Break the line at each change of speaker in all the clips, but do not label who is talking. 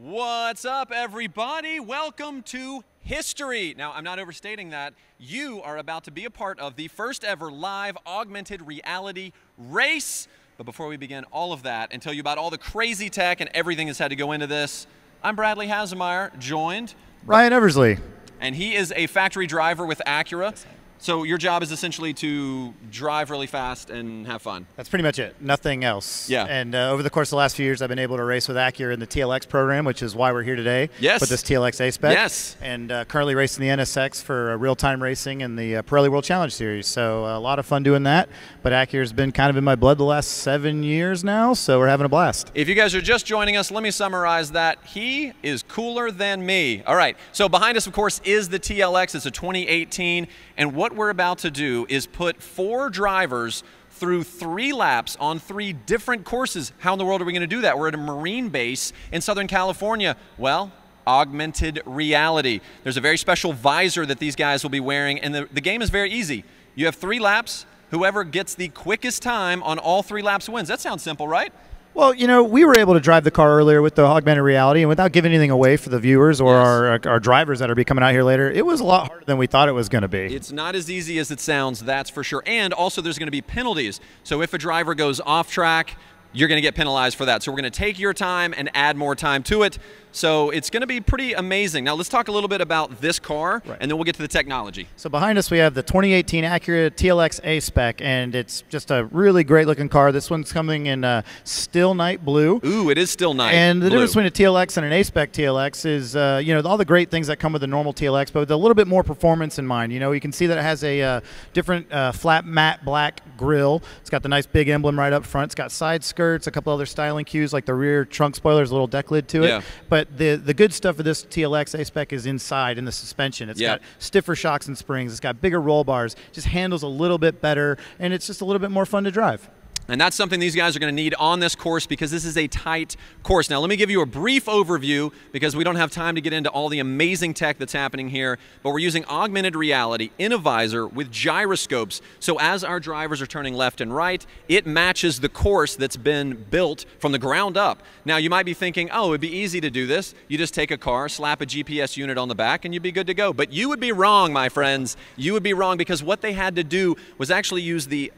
What's up, everybody? Welcome to history. Now, I'm not overstating that. You are about to be a part of the first ever live augmented reality race. But before we begin all of that and tell you about all the crazy tech and everything that's had to go into this, I'm Bradley Hasemeyer, joined
Ryan Eversley.
And he is a factory driver with Acura. So your job is essentially to drive really fast and have fun.
That's pretty much it. Nothing else.
Yeah.
And over the course of the last few years, I've been able to race with Acura in the TLX program, which is why we're here today.
Yes.
With this TLX A-Spec.
Yes.
And currently racing the NSX for real-time racing in the Pirelli World Challenge Series. So a lot of fun doing that. But Acura's been kind of in my blood the last 7 years now, so we're having a blast.
If you guys are just joining us, let me summarize that. He is cooler than me. All right, so behind us, of course, is the TLX. It's a 2018, and what we're about to do is put 4 drivers through 3 laps on 3 different courses. How in the world are we going to do that? We're at a Marine base in Southern California. Well, augmented reality. There's a very special visor that these guys will be wearing, and the game is very easy. You have 3 laps. Whoever gets the quickest time on all 3 laps wins. That sounds simple, right?
Well, you know, we were able to drive the car earlier with the augmented reality, and without giving anything away for the viewers or our drivers that are be coming out here later, it was a lot harder than we thought it was going to be.
It's not as easy as it sounds, that's for sure. And also there's going to be penalties. So if a driver goes off track, you're going to get penalized for that. So we're going to take your time and add more time to it. So it's going to be pretty amazing. Now let's talk a little bit about this car, and then we'll get to the technology.
So behind us we have the 2018 Acura TLX A-Spec, and it's just a really great looking car. This one's coming in Still Night Blue.
Ooh, it is Still Night
And the
Blue.
difference between a TLX and an A-Spec TLX is, you know, all the great things that come with a normal TLX, but with a little bit more performance in mind. You know, you can see that it has a different flat matte black grille. It's got the nice big emblem right up front. It's got side skirts, a couple other styling cues like the rear trunk spoiler, there's a little deck lid to it.
Yeah.
But the good stuff of this TLX A-Spec is inside in the suspension. It's got stiffer shocks and springs. It's got bigger roll bars. Just handles a little bit better, and it's just a little bit more fun to drive.
And that's something these guys are going to need on this course because this is a tight course. Now, let me give you a brief overview because we don't have time to get into all the amazing tech that's happening here, but we're using augmented reality in a visor with gyroscopes. So as our drivers are turning left and right, it matches the course that's been built from the ground up. Now, you might be thinking, oh, it'd be easy to do this. You just take a car, slap a GPS unit on the back, and you'd be good to go. But you would be wrong, my friends. You would be wrong because what they had to do was actually use the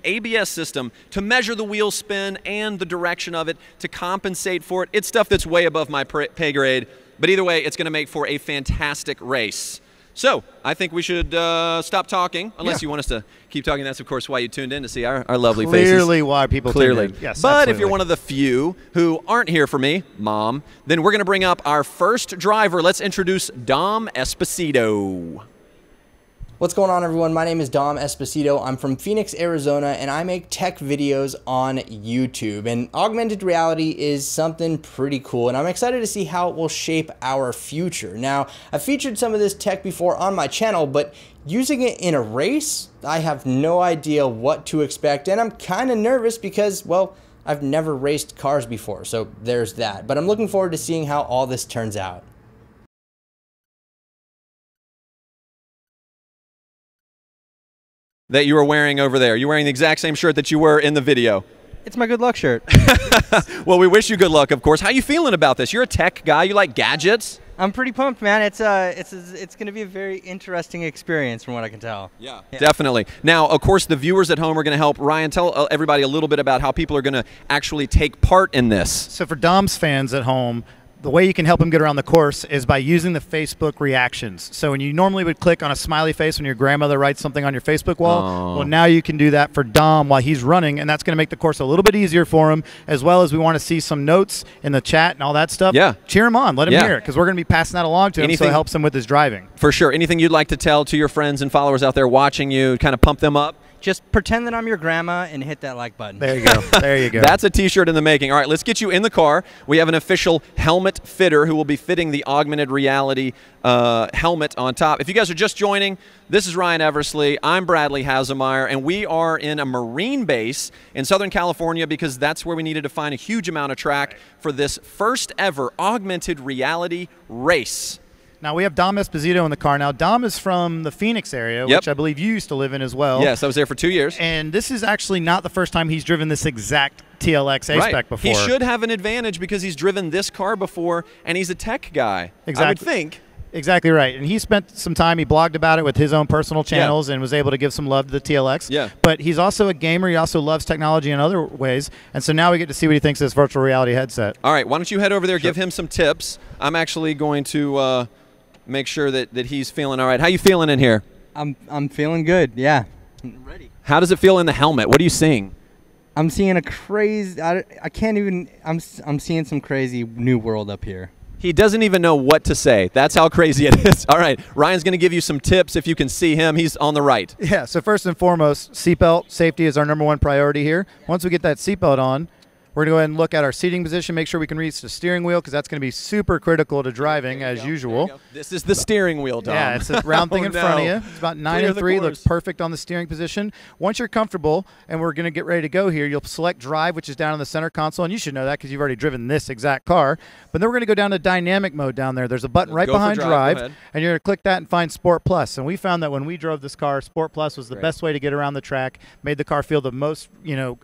ABS system to measure the wheel spin and the direction of it to compensate for it. It's stuff that's way above my pay grade, but either way, it's going to make for a fantastic race. So I think we should stop talking, unless you want us to keep talking. That's, of course, why you tuned in to see our lovely faces.
Clearly why people tuned in. Yes,
but
absolutely.
if you're one of the few who aren't here for me, Mom, then we're going to bring up our first driver. Let's introduce Dom Esposito.
What's going on, everyone? My name is Dom Esposito. I'm from Phoenix, Arizona, and I make tech videos on YouTube. And augmented reality is something pretty cool, and I'm excited to see how it will shape our future. Now, I've featured some of this tech before on my channel, but using it in a race, I have no idea what to expect, and I'm kind of nervous because, well, I've never raced cars before, so there's that. But I'm looking forward to seeing how all this turns out.
That you are wearing over there. You're wearing the exact same shirt that you were in the video.
It's my good luck shirt.
Well, we wish you good luck, of course. How you feeling about this? You're a tech guy. You like gadgets?
I'm pretty pumped, man. It's going to be a very interesting experience from what I can tell.
Yeah, definitely. Now, of course, the viewers at home are going to help. Ryan, tell everybody a little bit about how people are going to actually take part in this.
So for Dom's fans at home, the way you can help him get around the course is by using the Facebook reactions. So when you normally would click on a smiley face when your grandmother writes something on your Facebook wall, well, now you can do that for Dom while he's running, and that's going to make the course a little bit easier for him, as well as we want to see some notes in the chat and all that stuff.
Yeah.
Cheer him on. Let him hear it, because we're going to be passing that along to him, so it helps him with his driving.
For sure. Anything you'd like to tell to your friends and followers out there watching you, kind of pump them up?
Just pretend that I'm your grandma and hit that like button.
There you go. There you go.
That's a t-shirt in the making. All right, let's get you in the car. We have an official helmet fitter who will be fitting the augmented reality helmet on top. If you guys are just joining, this is Ryan Eversley. I'm Bradley Hasemeyer, and we are in a Marine base in Southern California because that's where we needed to find a huge amount of track for this first ever augmented reality race.
Now we have Dom Esposito in the car. Now Dom is from the Phoenix area, which I believe you used to live in as well.
Yes, I was there for 2 years.
And this is actually not the first time he's driven this exact TLX A-Spec before.
He should have an advantage because he's driven this car before, and he's a tech guy.
Exactly.
I would think.
Exactly right. And he spent some time, he blogged about it with his own personal channels and was able to give some love to the TLX.
Yeah.
But he's also a gamer. He also loves technology in other ways. And so now we get to see what he thinks of this virtual reality headset.
All right, why don't you head over there, give him some tips. I'm actually going to make sure that he's feeling all right. How you feeling in here?
I'm feeling good. Yeah. I'm ready.
How does it feel in the helmet? What are you seeing?
I'm seeing a crazy. I can't even. I'm seeing some crazy new world up here.
He doesn't even know what to say. That's how crazy it is. All right, Ryan's going to give you some tips if you can see him. He's on the right.
Yeah, so first and foremost, seatbelt safety is our #1 priority here. Once we get that seatbelt on, we're going to go ahead and look at our seating position, make sure we can reach the steering wheel because that's going to be super critical to driving as usual.
This is the steering wheel, Dom.
Yeah, it's a round thing in front of you. It's about 9 and 3, looks perfect on the steering position. Once you're comfortable and we're going to get ready to go here, you'll select drive, which is down in the center console, and you should know that because you've already driven this exact car. But then we're going to go down to dynamic mode down there. There's a button right behind drive, and you're going to click that and find Sport Plus. And we found that when we drove this car, Sport Plus was the best way to get around the track, made the car feel the most,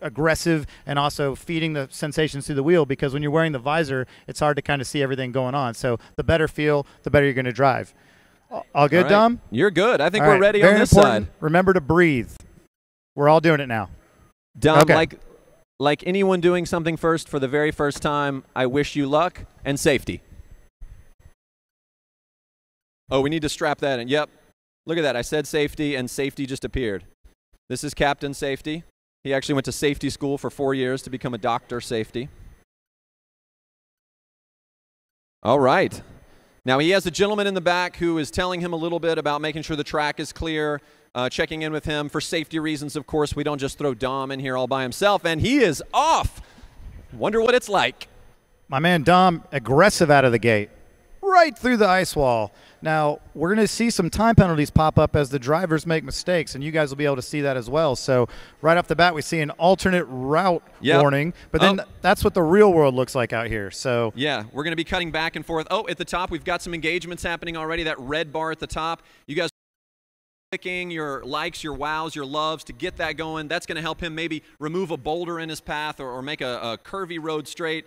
aggressive and also feeding the sensations through the wheel because when you're wearing the visor, it's hard to kind of see everything going on. So the better feel, the better you're going to drive. All good, Dom?
You're good. I think we're ready on this side.
Remember to breathe. We're all doing it now.
Dom, like anyone doing something first for the very first time, I wish you luck and safety. Oh, we need to strap that in. Yep. Look at that. I said safety, and safety just appeared. This is Captain Safety. He actually went to safety school for 4 years to become a doctor safety. All right. Now he has a gentleman in the back who is telling him a little bit about making sure the track is clear, checking in with him for safety reasons. Of course, we don't just throw Dom in here all by himself, and he is off. Wonder what it's like.
My man Dom, aggressive out of the gate, right through the ice wall. Now, we're going to see some time penalties pop up as the drivers make mistakes, and you guys will be able to see that as well. So right off the bat, we see an alternate route warning, but then that's what the real world looks like out here. So
yeah, we're going to be cutting back and forth. Oh, at the top, we've got some engagements happening already. That red bar at the top, you guys clicking your likes, your wows, your loves to get that going. That's going to help him maybe remove a boulder in his path or make a curvy road straight.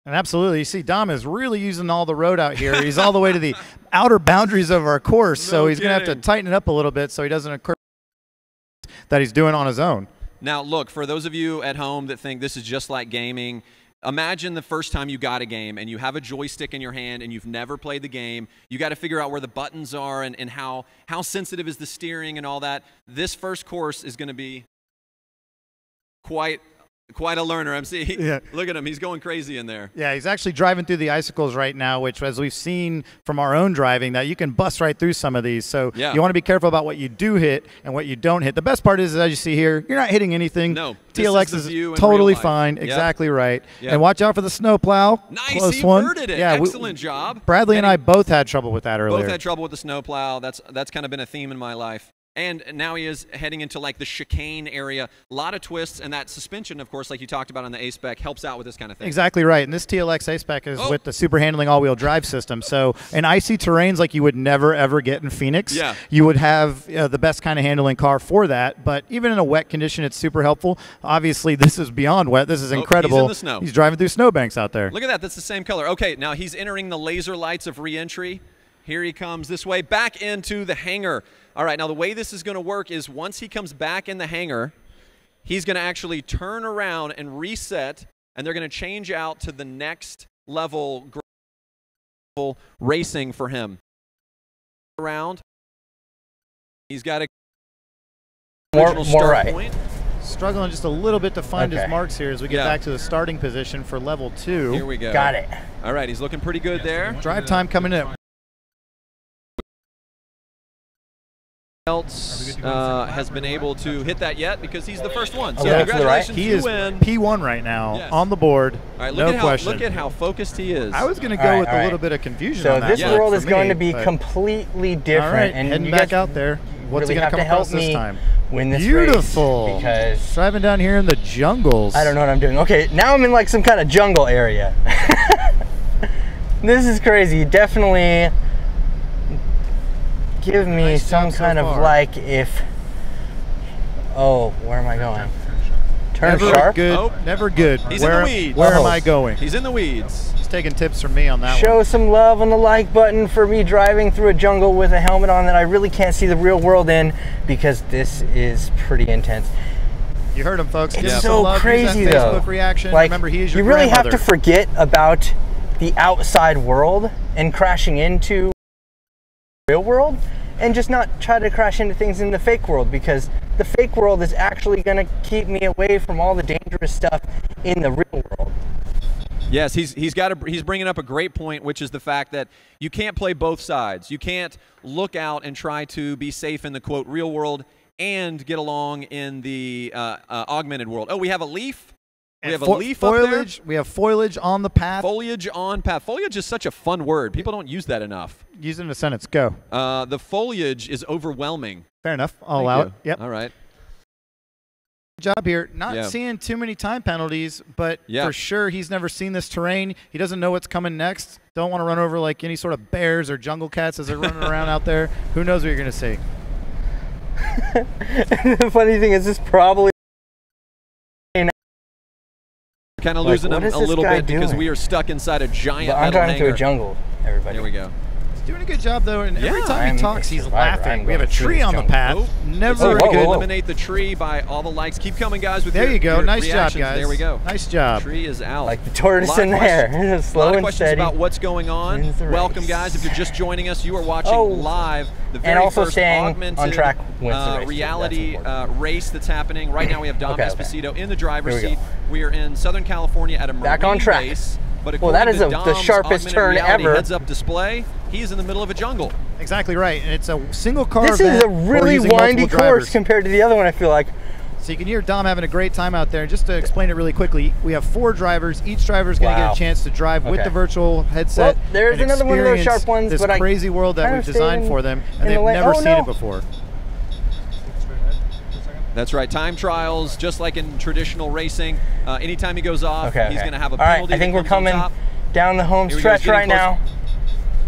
And absolutely, you see Dom is really using all the road out here. He's all the way to the outer boundaries of our course, so he's going to have to tighten it up a little bit so he doesn't occur that he's doing on his own.
Now, look, for those of you at home that think this is just like gaming, imagine the first time you got a game and you have a joystick in your hand and you've never played the game. You got to figure out where the buttons are and how sensitive is the steering and all that. This first course is going to be quite a learner. Look at him. He's going crazy in there.
Yeah, he's actually driving through the icicles right now, which, as we've seen from our own driving, that you can bust right through some of these. So you want to be careful about what you do hit and what you don't hit. The best part is, as you see here, you're not hitting anything.
No.
TLX is totally fine. Exactly right. And watch out for the snowplow.
Nice.
Close
he
one.
inverted it.
Yeah,
excellent job.
Bradley and I both had trouble with that earlier.
Both had trouble with the snowplow. That's kind of been a theme in my life. And now he is heading into like the chicane area. A lot of twists, and that suspension, of course, like you talked about on the A-Spec, helps out with this kind of thing.
Exactly right. And this TLX A-Spec is with the super handling all-wheel drive system. So in icy terrains like you would never, ever get in Phoenix, you would have the best kind of handling car for that. But even in a wet condition, it's super helpful. Obviously, this is beyond wet. This is incredible.
He's in the snow.
He's driving through snowbanks out there.
Look at that. That's the same color. Okay, now he's entering the laser lights of re-entry. Here he comes this way, back into the hangar. All right, now the way this is going to work is once he comes back in the hangar, he's going to actually turn around and reset, and they're going to change out to the next level racing for him. Around, he's got a
more right.
Point.
Struggling just a little bit to find his marks here as we get back to the starting position for level 2.
Here we go.
Got it.
All right, he's looking pretty good there.
Drive time coming in.
Else has been able to hit that yet because he's the first one. So
congratulations,
he is P1 right now on the board.
All right,
no question.
Look at how focused he is.
I was going to go with a little bit of confusion on that.
So this world is going to be completely different.
All right,
and
heading back out there. What's he going to come across this time?
Win this
Beautiful.
race because
driving down here in the jungles.
I don't know what I'm doing. Okay, now I'm in like some kind of jungle area. This is crazy. Definitely
give me
Nice
some
job so
kind of
far.
like if. Oh, where am I going? Turn
Never
sharp.
good.
Oh.
Never good.
He's
where,
in the weeds.
Where am
Oh.
I going?
He's in the weeds.
He's taking tips from me on that
Show
one.
some love on the like button for me driving through a jungle with a helmet on that I really can't see the real world in, because this is pretty intense.
You heard him, folks. Give
It's
him
so
some love. Use
crazy
that
though.
Facebook reaction.
Like,
Remember, he is your
you really have
grandmother.
to forget about the outside world and crashing into the real world, and just not try to crash into things in the fake world, because the fake world is actually going to keep me away from all the dangerous stuff in the real world.
Yes, he's bringing up a great point, which is the fact that you can't play both sides. You can't look out and try to be safe in the quote real world and get along in the augmented world. Oh, we have a leaf. We have a leaf
foliage.
up there.
We have foliage on the path.
Foliage on path. Foliage is such a fun word. People don't use that enough.
Use it in a sentence. Go.
The foliage is overwhelming.
Fair enough. I'll
Thank
allow
you.
it. Yep.
All right.
Good job here. Not
Yeah.
seeing too many time penalties, but
Yeah.
for sure he's never seen this terrain. He doesn't know what's coming next. Don't want to run over like any sort of bears or jungle cats as they're running around out there. Who knows what you're going to see?
The funny thing is, this probably
Kind of
Like,
losing
what
him
is
a
this
little
guy
bit because
doing?
we are stuck inside a giant
I'm
metal
driving through a
hangar.
jungle, everybody.
There we go.
He's doing a good job, though, and every
Yeah.
time
I'm
he talks,
a
he's
survivor.
laughing.
I'm
We have a
going through
tree
this
on the
jungle.
path.
Oh,
Never
whoa,
a
whoa,
good.
whoa.
Eliminate the tree by all the likes. Keep coming, guys. With
There
your,
you go.
your
Nice job,
reactions.
guys.
There we go.
Nice job.
Tree is out.
Like the tortoise
Lot of
in the
questions-
hare.
A
Slow
lot of
and
questions
steady.
about what's going on.
wins the
Welcome,
race.
guys. If you're just joining us, you are watching
Oh.
live the very
And also
first
staying
augmented
on track wins the race, too.
reality
That's important.
race that's happening right now. We have Dom
Okay, okay.
Esposito in the driver's
Here we
seat.
go.
We are in Southern California at a
Back
marine
on track.
base. But
Well, that
according
is
to
the
Dom's
sharpest
augmented
turn
reality
ever.
heads-up display, he is in the middle of a jungle.
Exactly right. And it's a single car
This
event
is a
or
really
using
windy
multiple
course
drivers.
compared to the other one, I feel like.
So you can hear Dom having a great time out there. And just to explain it really quickly, we have 4 drivers. Each driver is going to
Wow.
get a chance to drive with
Okay.
the virtual headset.
Well, there's
and
another one of those
experience
sharp ones,
This
but I
crazy world that
kind
we've
of stayed
designed
in-
for them,
in
and
the
they've
lane.
never
Oh,
seen
no.
it before.
That's right. Time trials, just like in traditional racing. Anytime he goes off,
Okay,
he's
okay.
going to have a
All right,
penalty.
I think
that
we're
comes on
coming
top.
down the home
Here we go,
stretch
he's getting
right now.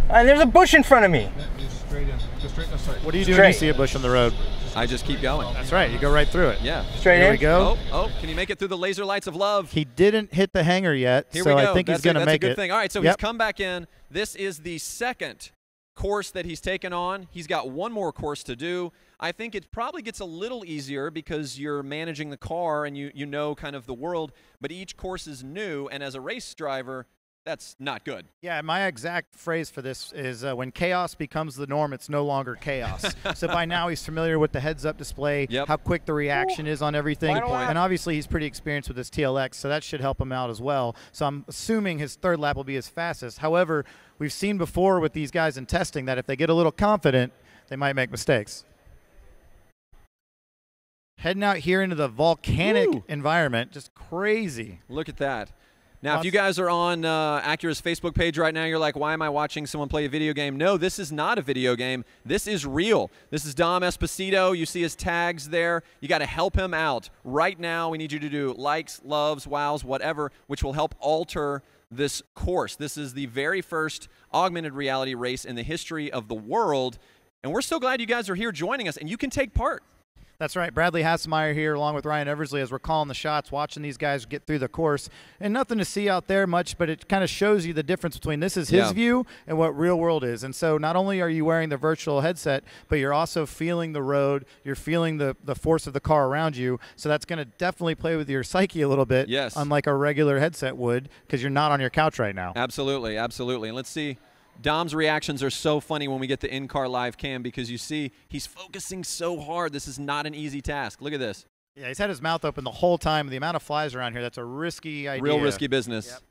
And there's a bush in front of me.
What do you do when you
Straight.
see a bush on the road?
I just keep going.
That's right. You go right through it.
Yeah.
Straight
Here
in.
we go.
Oh, can you make it through the laser lights of love?
He didn't hit the hanger yet,
Here
so
we go.
I think
That's
he's going to
that's
make
a good
it.
thing. All right, so he's
Yep.
come back in. This is the second course that he's taken on. He's got one more course to do. I think it probably gets a little easier because you're managing the car and you know kind of the world, but each course is new, and as a race driver, that's not good.
Yeah, my exact phrase for this is when chaos becomes the norm, it's no longer chaos. So by now he's familiar with the heads-up display,
Yep.
how quick the reaction is on everything,
Final lap.
and obviously he's pretty experienced with his TLX, so that should help him out as well. So I'm assuming his third lap will be his fastest. However, we've seen before with these guys in testing that if they get a little confident, they might make mistakes. Heading out here into the volcanic
Woo.
environment, just crazy.
Look at that. Now, if
Lots-
you guys are on Acura's Facebook page right now, you're like, why am I watching someone play a video game? No, this is not a video game. This is real. This is Dom Esposito. You see his tags there. You got to help him out. Right now, we need you to do likes, loves, wows, whatever, which will help alter this course. This is the very first augmented reality race in the history of the world, and we're so glad you guys are here joining us, and you can take part.
That's right. Bradley Hasselmeyer here along with Ryan Eversley as we're calling the shots, watching these guys get through the course. And nothing to see out there much, but it kind of shows you the difference between this is his
Yeah.
view and what real world is. And so not only are you wearing the virtual headset, but you're also feeling the road. You're feeling the force of the car around you. So that's going to definitely play with your psyche a little bit,
Yes.
unlike a regular headset would, because you're not on your couch right now.
Absolutely, absolutely. And let's see. Dom's reactions are so funny when we get the in-car live cam because you see he's focusing so hard. This is not an easy task. Look at this.
Yeah, he's had his mouth open the whole time. The amount of flies around here, that's a risky idea.
Real risky business.
Yep.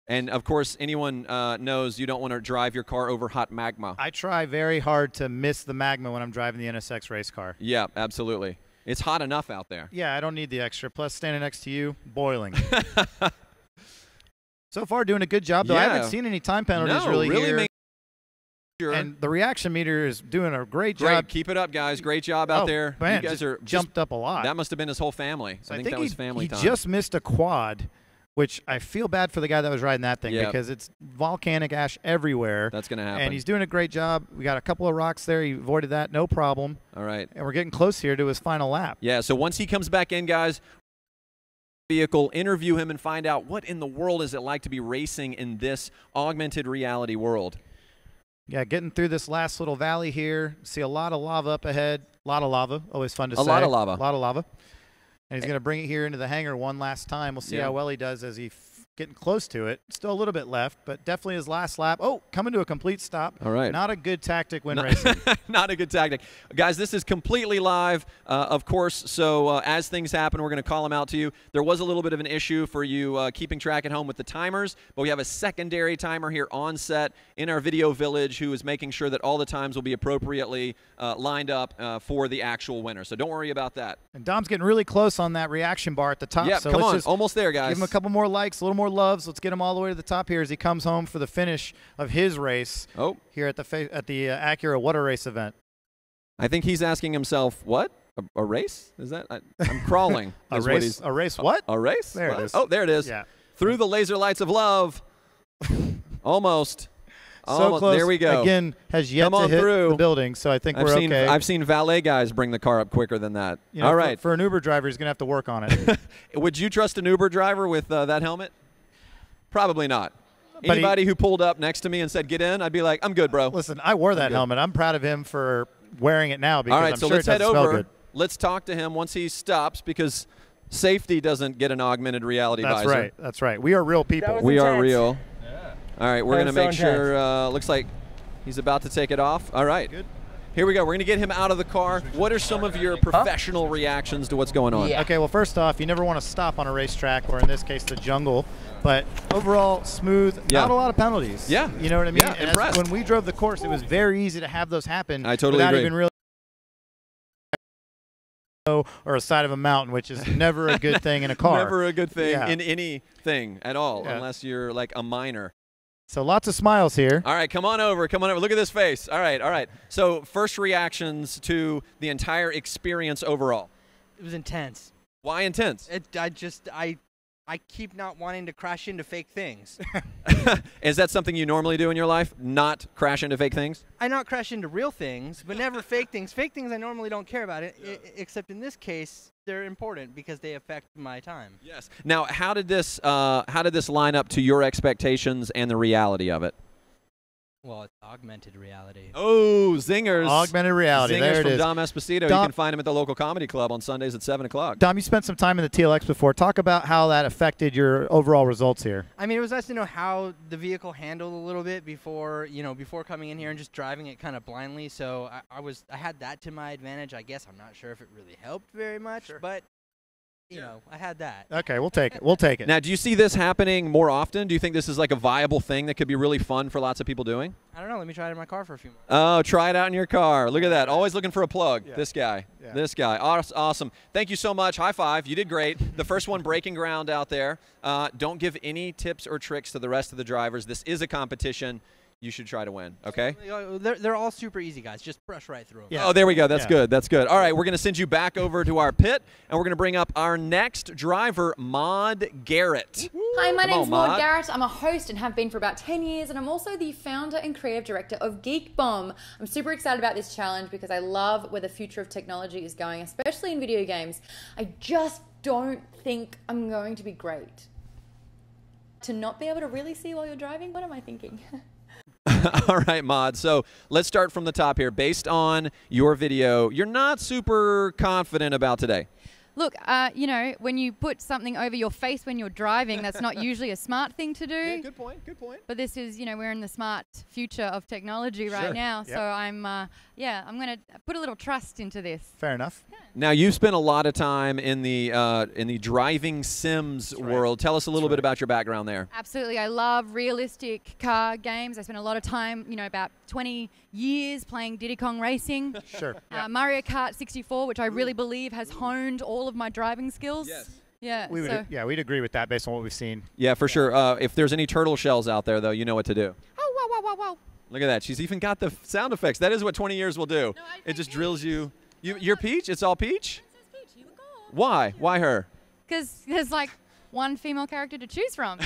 And, of course, anyone knows you don't want to drive your car over hot magma.
I try very hard to miss the magma when I'm driving the NSX race car.
Yeah, absolutely. It's hot enough out there.
Yeah, I don't need the extra. Plus, standing next to you, boiling. So far, doing a good job, though. I
Yeah.
haven't seen any time penalties
No,
really here.
make sure.
And the reaction meter is doing a great
Great.
job.
Keep it up, guys. Great job out
Oh,
there.
Man,
you guys are
jumped up a lot.
That must have been his whole family.
So
I think that was family
he
time.
just missed a quad which I feel bad for the guy that was riding that thing because it's volcanic ash everywhere.
That's going to happen.
And he's doing a great job. We got a couple of rocks there. He avoided that, no problem.
All right.
And we're getting close here to his final lap.
Yeah, so once he comes back in, guys, vehicle, interview him and find out what in the world is it like to be racing in this augmented reality world.
Yeah, getting through this last little valley here. See a lot of lava up ahead. A lot of lava. Always fun to say.
A lot of lava.
A lot of lava. And he's going to bring it here into the hangar one last time. We'll see how well he does as he getting close to it. Still a little bit left, but definitely his last lap. Oh, coming to a complete stop.
All right.
Not a good tactic when racing.
Not a good tactic. Guys, this is completely live, of course, so as things happen, we're going to call them out to you. There was a little bit of an issue for you keeping track at home with the timers, but we have a secondary timer here on set in our video village who is making sure that all the times will be appropriately lined up for the actual winner. So don't worry about that.
And Dom's getting really close on that reaction bar at the top.
Yeah,
so
come on.
just
Almost there, guys.
Give him a couple more likes, a little more loves. Let's get him all the way to the top here as he comes home for the finish of his race here at the Acura What a Race event.
I think he's asking himself, what? A race? Is that? I'm crawling.
A race what?
A race?
There it is.
Oh, there it is.
Yeah.
Through the laser lights of love. Almost.
So close.
There we go.
Again, has yet to hit the building, so I think we're okay.
I've seen valet guys bring the car up quicker than that.
You know,
all right.
For an Uber driver, he's going to have to work on it.
Would you trust an Uber driver with that helmet? Probably not.
But
anybody who pulled up next to me and said, get in, I'd be like, I'm good, bro.
Listen, I wore that helmet. I'm proud of him for wearing it now because
all right,
I'm
so
sure
let's
it
head
doesn't smell
over.
good.
Let's talk to him once he stops because safety doesn't get an augmented reality visor.
That's right. That's right. We are real people.
We are
intense.
real.
Yeah.
All right, we're going to make sure, looks like he's about to take it off. All right.
Good.
Here we go. We're going to get him out of the car. What are some of your professional reactions to what's going on?
Yeah.
Okay, well, first off, you never want to stop on a racetrack, or in this case, the jungle. But overall, smooth, not a lot of penalties.
Yeah.
You know what I mean?
Yeah, impressed.
When we drove the course, it was very easy to have those happen.
I totally
without
agree.
even really or a side of a mountain, which is never a good thing in a car.
Never a good thing in anything at all, unless you're like a minor.
So lots of smiles here.
All right, come on over. Come on over. Look at this face. All right, all right. So first reactions to the entire experience overall.
It was intense.
Why intense?
I keep not wanting to crash into fake things.
Is that something you normally do in your life? Not crash into fake things?
I not crash into real things, but never fake things. Fake things I normally don't care about, except in this case, they're important because they affect my time.
Yes. Now, how did this line up to your expectations and the reality of it?
Well, it's augmented reality.
Oh, zingers.
Augmented reality.
Zingers
there it
from
is.
Dom Esposito.
Dom,
you can find him at the local comedy club on Sundays at 7 o'clock.
Dom, you spent some time in the TLX before. Talk about how that affected your overall results here.
I mean, it was nice to know how the vehicle handled a little bit before coming in here and just driving it kind of blindly. So I had that to my advantage. I guess I'm not sure if it really helped very much, but you know, I had that.
Okay, we'll take it. We'll take it.
Now, do you see this happening more often? Do you think this is like a viable thing that could be really fun for lots of people doing?
I don't know. Let me try it in my car for a few minutes.
Oh, try it out in your car. Look at that. Always looking for a plug. Yeah. This guy. Yeah. This guy. Awesome. Thank you so much. High five. You did great. The first one breaking ground out there. Don't give any tips or tricks to the rest of the drivers. This is a competition. You should try to win, okay?
They're all super easy, guys. Just brush right through them.
Yeah. Oh, there we go. That's good. That's good. All right, we're going to send you back over to our pit, and we're going to bring up our next driver, Maud Garrett.
Hi, my name's Maud Garrett. I'm a host and have been for about 10 years, and I'm also the founder and creative director of Geek Bomb. I'm super excited about this challenge because I love where the future of technology is going, especially in video games. I just don't think I'm going to be great. To not be able to really see while you're driving? What am I thinking?
All right, Maud. So let's start from the top here. Based on your video, you're not super confident about today.
Look, you know, when you put something over your face when you're driving, that's not usually a smart thing to do.
Yeah, good point, good point.
But this is, you know, we're in the smart future of technology right now. So I'm going to put a little trust into this.
Fair enough.
Yeah.
Now, you've spent a lot of time in the driving sims world. Tell us a little bit about your background there.
Absolutely. I love realistic car games. I spent a lot of time, you know, about 20 years playing Diddy Kong Racing.
Sure.
Mario Kart 64, which I really believe has honed all of my driving skills.
Yes.
Yeah.
We'd agree with that based on what we've seen.
Yeah, for sure. If there's any turtle shells out there, though, you know what to do.
Oh, wow, wow, wow, wow.
Look at that. She's even got the sound effects. That is what 20 years will do.
No,
it just drills you. You're Peach? It's all Peach?
Princess Peach, you were gone.
Why? Why her?
Because there's like one female character to choose from.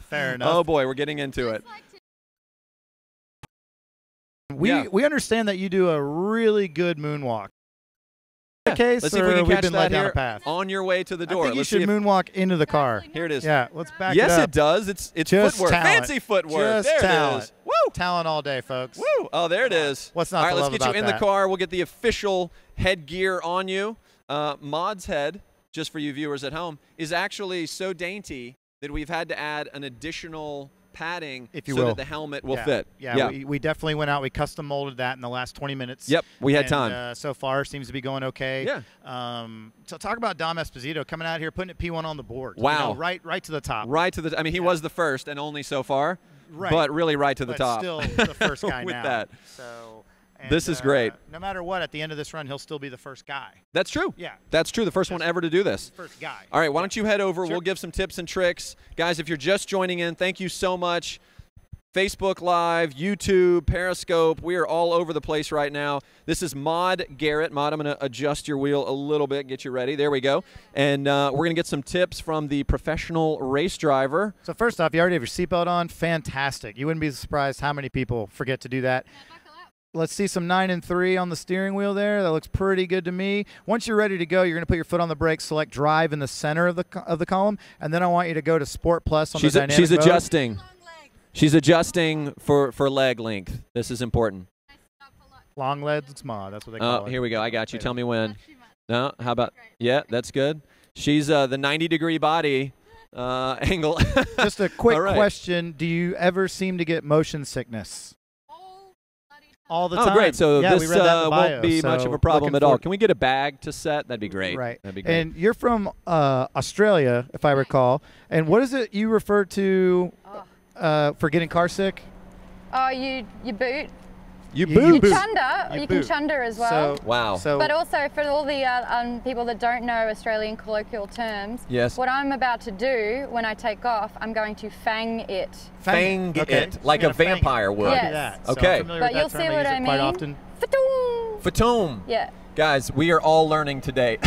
Fair enough.
Oh boy, we're getting into it.
We understand that you do a really good moonwalk. Case,
let's see if we can catch
been
that
led down
here
a path.
on your way to the door.
I think you
Let's
should
see if,
moonwalk into the car.
here it is.
Yeah, let's back
Yes,
it up.
it does. It's
Just
footwork.
talent.
Fancy footwork.
Just
there
talent.
it is. Woo!
Talent all day, folks.
Woo! Oh, there it is.
What's not
All right,
to
let's
love
get
about
you in
that?
the car. We'll get the official headgear on you. Mod's head, just for you viewers at home, is actually so dainty that we've had to add an additional padding
if you
so
will.
that the helmet will fit.
Yeah, we definitely went out. We custom molded that in the last 20 minutes.
Yep, we had
and,
time.
So far, seems to be going okay.
Yeah.
So talk about Dom Esposito coming out here, putting it P1 on the board.
Wow.
You know, right to the top.
Right to the. I mean, he was the first and only so far.
Right.
But really, right to the
But
top.
still the first guy
with
now.
that.
So. And,
this is great.
No matter what, at the end of this run, he'll still be the first guy.
That's true.
Yeah.
That's true. The first one ever to do this.
First guy.
All right, why don't you head over?
Sure.
We'll give some tips and tricks. Guys, if you're just joining in, thank you so much. Facebook Live, YouTube, Periscope, we are all over the place right now. This is Mod Garrett. Mod, I'm going to adjust your wheel a little bit, get you ready. There we go. And we're going to get some tips from the professional race driver.
So first off, you already have your seatbelt on. Fantastic. You wouldn't be surprised how many people forget to do that. Let's see some 9 and 3 on the steering wheel there. That looks pretty good to me. Once you're ready to go, you're going to put your foot on the brake, select drive in the center of the column, and then I want you to go to Sport Plus on the dynamic
She's
mode.
adjusting. She's adjusting for leg length. This is important.
Long legs mod, that's what they call it.
Here we go. I got you. Tell me when. No, how about? Yeah, that's good. She's the 90-degree body angle.
Just a quick
All right.
question. Do you ever seem to get motion sickness? All the time.
Oh, great. So
yeah, we
this
read that in the bio,
won't be much
so
of a problem
looking
at all.
forward-
Can we get a bag to set? That'd be great.
Right.
That'd be great.
And you're from Australia, if I recall. And what is it you refer to for getting car sick?
Oh, you boot.
you
you
boot.
boot.
Chunder.
You
You can
boot.
chunder as well.
So,
Wow.
So
But also for all the people that don't know Australian colloquial terms,
Yes.
what I'm about to do when I take off, I'm going to fang it.
Fang
Okay.
it like
You're
a
gonna fang it.
vampire would.
Yes.
Do that. So
Okay.
I'm familiar
But
with
you'll
that
see
term.
what
I
I
use it
mean.
quite often.
Fa-toom.
Fatum.
Yeah.
Guys, we are all learning today.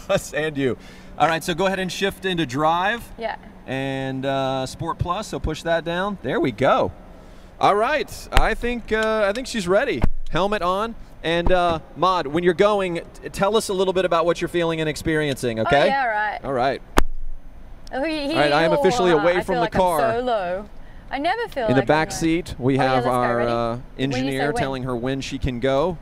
Us and you. All right, so go ahead and shift into drive.
Yeah.
And Sport Plus, so push that down. There we go. All right, I think she's ready. Helmet on. And Mod, when you're going, tell us a little bit about what you're feeling and experiencing, okay?
Oh, yeah, right.
All right.
All
right, I am officially away from the car.
I'm so low. I never feel
In
like
the back
I'm low.
seat, we
Oh, yeah,
have
let's go.
our
Ready? When you
engineer
say when.
telling her when she can go.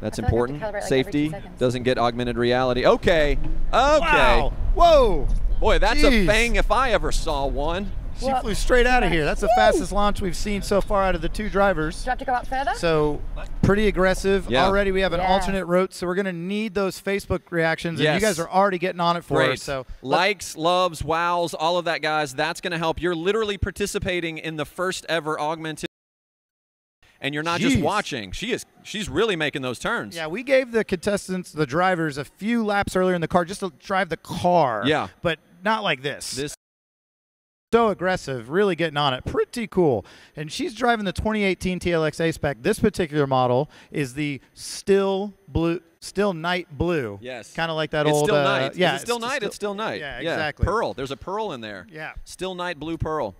That's
I feel like I have to
important.
calibrate like every 2
Safety
seconds.
doesn't get augmented reality. Okay. Okay.
Wow. Whoa.
Boy, that's
Jeez.
a fang if I ever saw one.
She
Well,
flew straight out of here. That's the fastest launch we've seen so far out of the 2 drivers.
Do I have to go up further?
So pretty aggressive.
Yeah.
Already we have an
Yeah.
alternate route, so we're going to need those Facebook reactions, and
Yes.
you guys are already getting on it for
Great.
us. So
Likes, loves, wows, all of that, guys. That's going to help. You're literally participating in the first ever augmented. And you're not just
Jeez.
watching. She's really making those turns.
yeah, we gave the contestants, the drivers, a few laps earlier in the car just to drive the car.
Yeah.
But not like this.
This
So aggressive, really getting on it. Pretty cool. And she's driving the 2018 TLX A-Spec. This particular model is the still night blue.
Yes.
Kind of like that
it's
old.
still night.
Yeah.
Is it still night? It's still night.
Yeah, exactly.
Pearl. There's a pearl in there.
Yeah.
Still night blue pearl.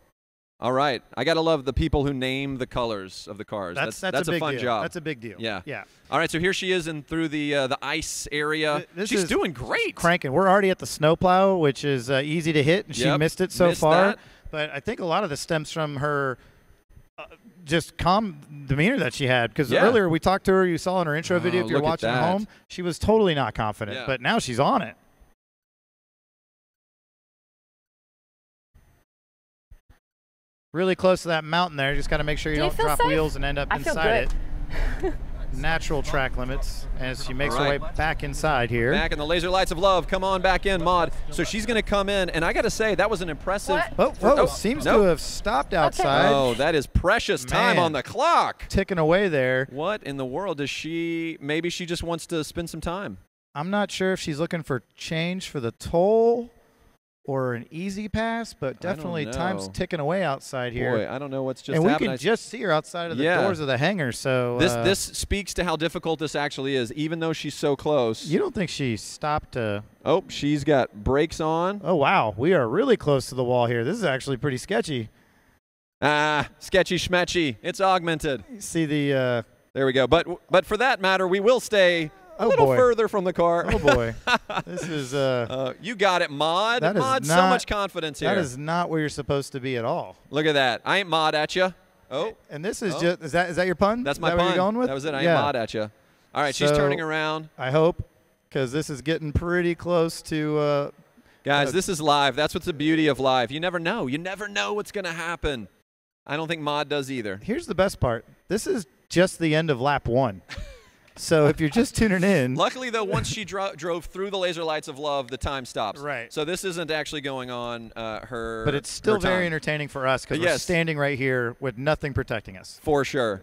All right. I got to love the people who name the colors of the cars.
That's
a
big
fun
deal.
job.
That's a big deal.
Yeah.
Yeah.
All right, so here she is in through the ice area.
She's
doing great.
Cranking. We're already at the snowplow, which is easy to hit, and she
Yep,
missed it so
missed
far.
that.
But I think a lot of this stems from her just calm demeanor that she had. Because
Yeah.
earlier we talked to her, you saw in her intro video, if you're
look at
watching at
that.
home, she was totally not confident.
Yeah.
But now she's on it. Really close to that mountain there. Just got to make sure you
Do you
don't
feel
drop
safe?
wheels and end up
I feel
inside
good.
it. Natural track limits as she makes
All
her
right.
way back inside here.
Back in the laser lights of love. Come on back in, Mod. So she's going to come in, and I got to say, that was an impressive.
What?
Whoa,
Oh,
seems
nope.
to have stopped outside.
Oh, that is precious time
Man.
on the clock.
Ticking away there.
What in the world does she? Maybe she just wants to spend some time.
I'm not sure if she's looking for change for the toll or an easy pass, but definitely
know.
time's ticking away outside here.
Boy, I don't know what's just
and we
happened.
can just see her outside of the
Yeah.
doors of the hangar. So
This speaks to how difficult this actually is, even though she's so close.
you don't think she stopped to?
Oh, she's got brakes on.
Oh wow, we are really close to the wall here. This is actually pretty sketchy.
Sketchy schmetchy. It's augmented.
You see the.
There we go. But for that matter, we will stay a little further from the car.
Oh boy, this is.
You got it, Mod.
That is
Mod, so
not-
much confidence here.
That is not where you're supposed to be at all.
Look at that. I ain't Mod at you. Oh,
And this is just is that your pun?
that's
Is
my
that
pun.
What you're going with?
That was it. I ain't
Yeah.
Mod at you. All right, she's
So-
turning around.
I hope, because this is getting pretty close to.
Guys, this is live. That's what's the beauty of live. You never know. You never know what's going to happen. I don't think Mod does either.
Here's the best part. This is just the end of lap 1. So if you're just tuning in,
Luckily, though, once she drove through the laser lights of love, the time stops.
Right.
So this isn't actually going on her.
but it's still
her time.
very entertaining for us because we're
Yes.
standing right here with nothing protecting us.
For sure.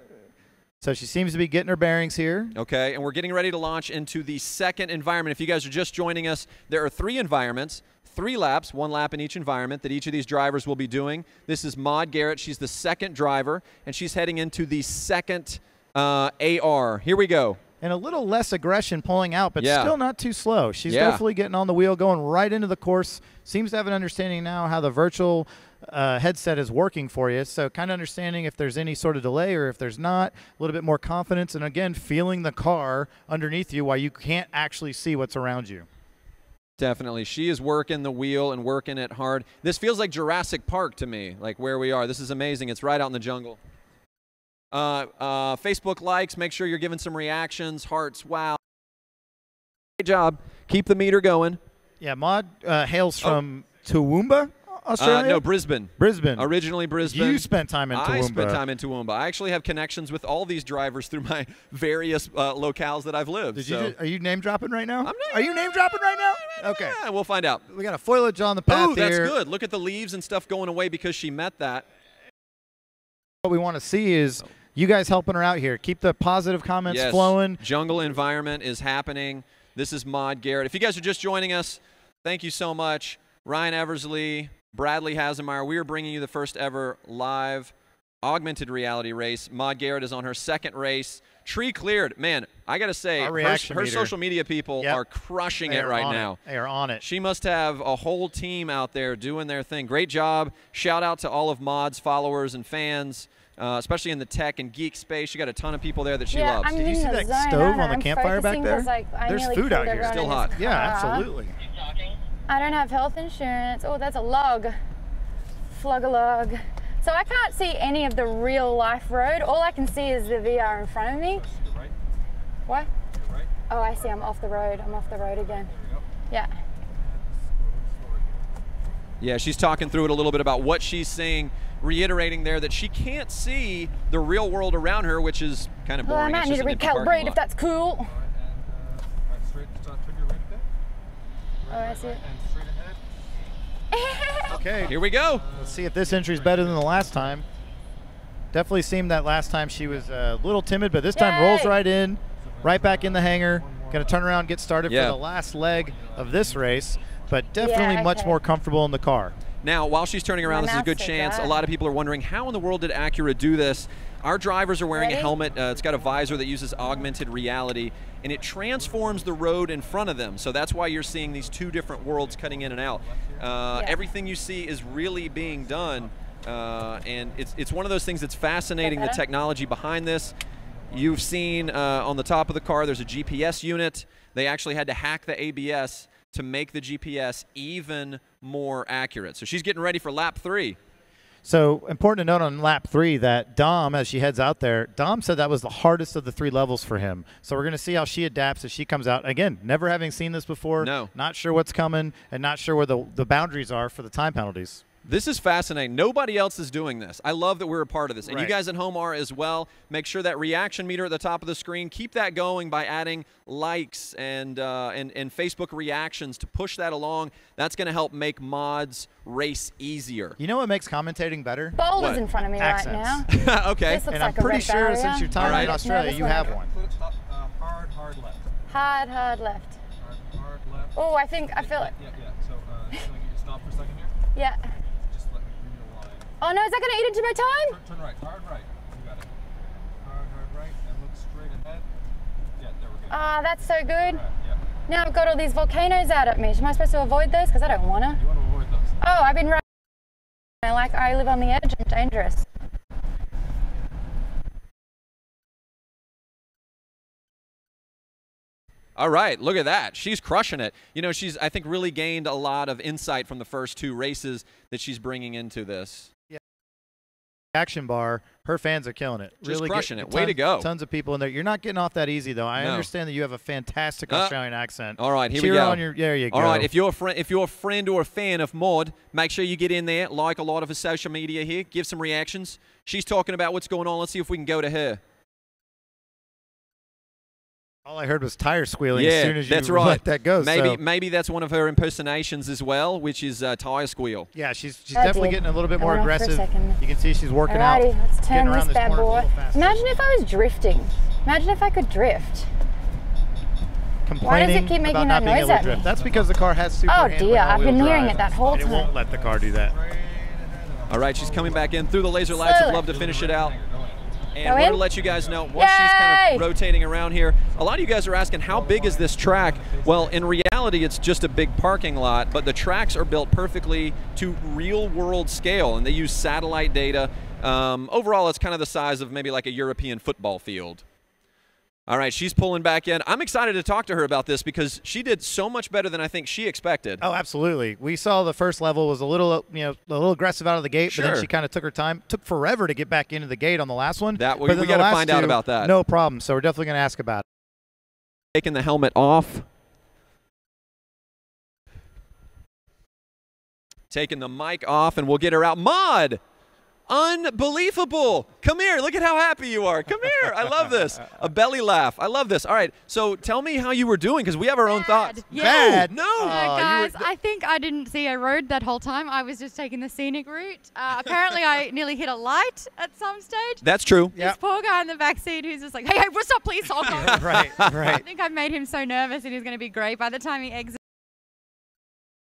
So she seems to be getting her bearings here.
Okay, and we're getting ready to launch into the second environment. If you guys are just joining us, there are 3 environments, 3 laps, 1 lap in each environment that each of these drivers will be doing. This is Maud Garrett. She's the second driver, and she's heading into the second AR. Here we go.
And a little less aggression pulling out, but
Yeah.
still not too slow. She's
Yeah.
definitely getting on the wheel, going right into the course. Seems to have an understanding now how the virtual headset is working for you. So kind of understanding if there's any sort of delay or if there's not, a little bit more confidence. And again, feeling the car underneath you while you can't actually see what's around you.
Definitely. She is working the wheel and working it hard. This feels like Jurassic Park to me, like where we are. This is amazing. It's right out in the jungle. Facebook likes. Make sure you're giving some reactions, hearts. Wow. Great job. Keep the meter going.
Yeah, Maud hails from Toowoomba, Australia?
No, Brisbane.
Brisbane.
Originally Brisbane.
You spent time in Toowoomba.
I spent time in Toowoomba. I actually have connections with all these drivers through my various locales that I've lived.
Are you name dropping right now?
not-
Are you name dropping right now? Okay.
Yeah, we'll find out.
We got a foliage on the path
Ooh, that's
here.
good. Look at the leaves and stuff going away because she met that.
What we want to see is you guys helping her out here. Keep the positive comments
Yes.
flowing.
Jungle environment is happening. This is Maud Garrett. If you guys are just joining us, thank you so much. Ryan Eversley, Bradley Hasemeyer, we are bringing you the first ever live augmented reality race. Maud Garrett is on her second race. Tree cleared. Man, I got to say,
Our
her
reaction meter.
social media people
Yep.
are crushing
They
it
are
right
on
now.
They are on it.
She must have a whole team out there doing their thing. Great job. Shout out to all of Maud's followers and fans, especially in the tech and geek space. She got a ton of people there that she loves.
Did you see that stove on the campfire back there? There's food out here.
Still hot.
Yeah, absolutely.
I don't have health insurance. Oh, that's a log. Flug-a-log. So I can't see any of the real life road. All I can see is the VR in front of me. What? Oh, I see. I'm off the road. I'm off the road again. Yeah.
Yeah, she's talking through it a little bit about what she's seeing, reiterating there that she can't see the real world around her, which is kind of
Well,
boring.
I might
It's
need to
just an empty parking
recalibrate
lot.
if that's cool. Oh, I see it.
Okay.
Here we go.
Let's see if this entry is better than the last time. Definitely seemed that last time she was a little timid, but this time rolls
Yay!
right in, right back in the hangar. Going to turn around, get started
Yeah.
for the last leg of this race, but definitely much
okay.
more comfortable in the car.
Now, while she's turning around,
My
this is a good
mouth's so
chance. A
dry.
lot of people are wondering, how in the world did Acura do this? Our drivers are wearing a
Ready?
helmet. It's got a visor that uses augmented reality, and it transforms the road in front of them. So that's why you're seeing these two different worlds cutting in and out. Everything you see is really being done, and it's one of those things that's fascinating, the
better?
technology behind this. You've seen on the top of the car, there's a GPS unit. They actually had to hack the ABS to make the GPS even more accurate. So she's getting ready for lap 3.
So important to note on lap 3 that Dom, as she heads out there, Dom said that was the hardest of the 3 levels for him. So we're going to see how she adapts as she comes out. Again, never having seen this before.
No.
Not sure what's coming and not sure where the boundaries are for the time penalties.
This is fascinating. Nobody else is doing this. I love that we're a part of this. And you
Right.
guys at home are as well. Make sure that reaction meter at the top of the screen, keep that going by adding likes and Facebook reactions to push that along. That's going to help make Maud's race easier.
You know what makes commentating better?
Boulders
What?
in front of me
Accents.
right now.
Okay.
This looks
And
like
I'm
a
pretty
red
sure
barrier.
since your time
All right.
in Australia,
Nervous
you
when I
have
go-
one.
Hard left.
Hard left.
Hard left.
Oh, I feel it.
Yeah. So, you just stop for a second here?
Yeah.
Just let me give you a line.
Oh no, is that going to eat into my time?
Turn right, hard right. You got it. Hard right, and look straight ahead. Yeah, there we go.
Ah, that's so good.
Yeah.
Now I've got all these volcanoes out at me. Am I supposed to avoid those? Because I don't want to.
You want to avoid those.
Oh, I've been right. I live on the edge. I'm dangerous.
All right, look at that. She's crushing it. You know, she's, I think, really gained a lot of insight from the first 2 races that she's bringing into this.
Yeah. Action bar, her fans are killing it.
Just
really
crushing it. Way to go.
Tons of people in there. You're not getting off that easy, though. I understand that you have a fantastic Australian accent.
All right, here
Cheer
we go.
On your, there you go.
All right, if you're a friend or a fan of Maud, make sure you get in there, like a lot of her social media here, give some reactions. She's talking about what's going on. Let's see if we can go to her.
All I heard was tire squealing
as
soon as you
that's right.
let that go.
Maybe that's one of her impersonations as well, which is tire squeal.
Yeah, she's definitely getting a little bit more aggressive. You can see she's working
Alrighty,
out.
let's turn this bad boy. Imagine if I was drifting. Imagine if I could drift. Why does it keep making that noise at me?
That's because the car has super
Oh dear, I've been hearing it that whole time.
It won't let the car do that.
All right, she's coming back in through the laser lights. I'd love to finish it out. And we're going to let you guys know once she's kind of rotating around here. A lot of you guys are asking, how big is this track? Well, in reality, it's just a big parking lot, but the tracks are built perfectly to real-world scale, and they use satellite data. Overall, it's kind of the size of maybe like a European football field. All right, she's pulling back in. I'm excited to talk to her about this because she did so much better than I think she expected.
Oh, absolutely. We saw the first level was a little, a little aggressive out of the gate, but then she kind of took her time. Took forever to get back into the gate on the last one.
We got to find out about that.
No problem. So we're definitely going to ask about it.
Taking the helmet off. Taking the mic off, and we'll get her out. Maud! Unbelievable. Come here. Look at how happy you are. Come here. I love this. A belly laugh. I love this. All right. So tell me how you were doing because we have our own thoughts.
Yeah.
Bad.
No.
Guys, I think I didn't see a road that whole time. I was just taking the scenic route. Apparently, I nearly hit a light at some stage.
That's true.
This poor guy in the back seat who's just like, hey, what's up, please? I'll go.
Right.
I think I made him so nervous and he was going to be great. By the time he exited,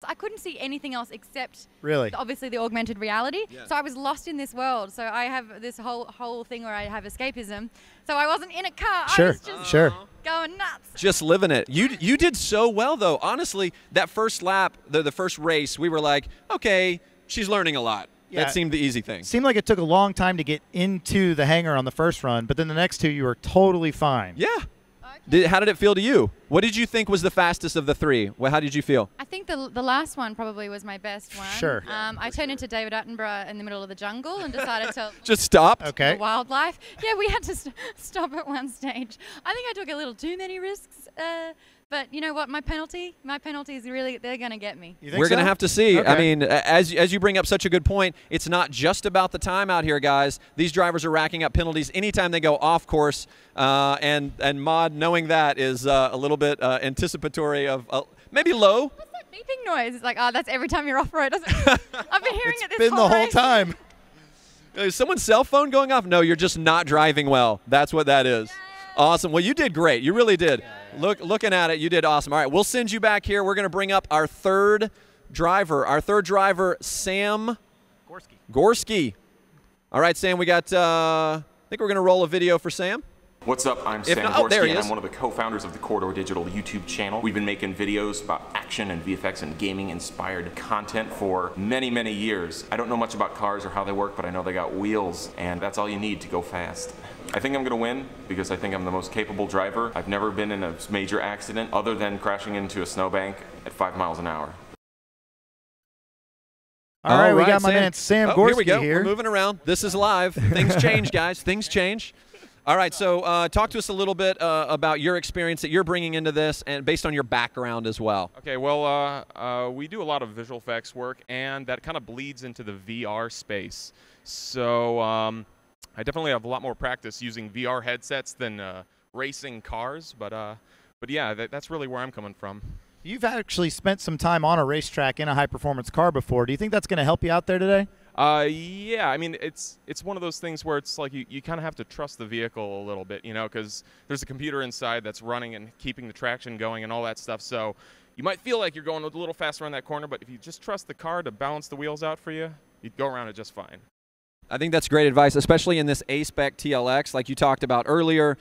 I couldn't see anything else except obviously the augmented reality. So I was lost in this world. So I have this whole thing where I have escapism. So I wasn't in a car. I was just going nuts.
Just living it. You did so well though. Honestly, that first lap, the first race, we were like, okay, she's learning a lot. Yeah. That seemed the easy thing.
Seemed like it took a long time to get into the hangar on the first run, but then the next 2 you were totally fine.
Yeah. How did it feel to you? What did you think was the fastest of the 3? Well, how did you feel?
I think the last one probably was my best one.
Sure.
I turned into David Attenborough in the middle of the jungle and decided to
just stop.
Okay.
The wildlife. Yeah, we had to stop at one stage. I think I took a little too many risks. But you know what? My penalties really, they're going to get me.
We're going to have to see. Okay. I mean, as you bring up such a good point, it's not just about the time out here, guys. These drivers are racking up penalties anytime they go off course. And Maud, knowing that, is a little bit anticipatory of maybe low.
What's that beeping noise? It's like, oh, that's every time you're off-road. I've been hearing it this
whole race. Time.
Is someone's cell phone going off? No, you're just not driving well. That's what that is. Awesome. Well, you did great. You really did. Looking at it, you did awesome. All right, we'll send you back here. We're going to bring up our third driver, Sam Gorski. All right, Sam, we got, I think we're going to roll a video for Sam.
What's up? I'm Sam Gorski, and I'm one of the co-founders of the Corridor Digital YouTube channel. We've been making videos about action and VFX and gaming-inspired content for many, many years. I don't know much about cars or how they work, but I know they got wheels, and that's all you need to go fast. I think I'm going to win because I think I'm the most capable driver. I've never been in a major accident other than crashing into a snowbank at 5 miles an hour.
All right, we got my man Sam Gorski
here. We go.
Here.
We're moving around. This is live. Things change, guys. Things change. All right, so talk to us a little bit about your experience that you're bringing into this and based on your background as well.
Okay, well, we do a lot of visual effects work, and that kind of bleeds into the VR space. So I definitely have a lot more practice using VR headsets than racing cars, but yeah, that's really where I'm coming from.
You've actually spent some time on a racetrack in a high-performance car before. Do you think that's going to help you out there today?
Yeah, I mean, it's one of those things where it's like you kind of have to trust the vehicle a little bit, you know, because there's a computer inside that's running and keeping the traction going and all that stuff. So you might feel like you're going a little faster around that corner, but if you just trust the car to balance the wheels out for you, you'd go around it just fine.
I think that's great advice, especially in this A-Spec TLX, like you talked about earlier,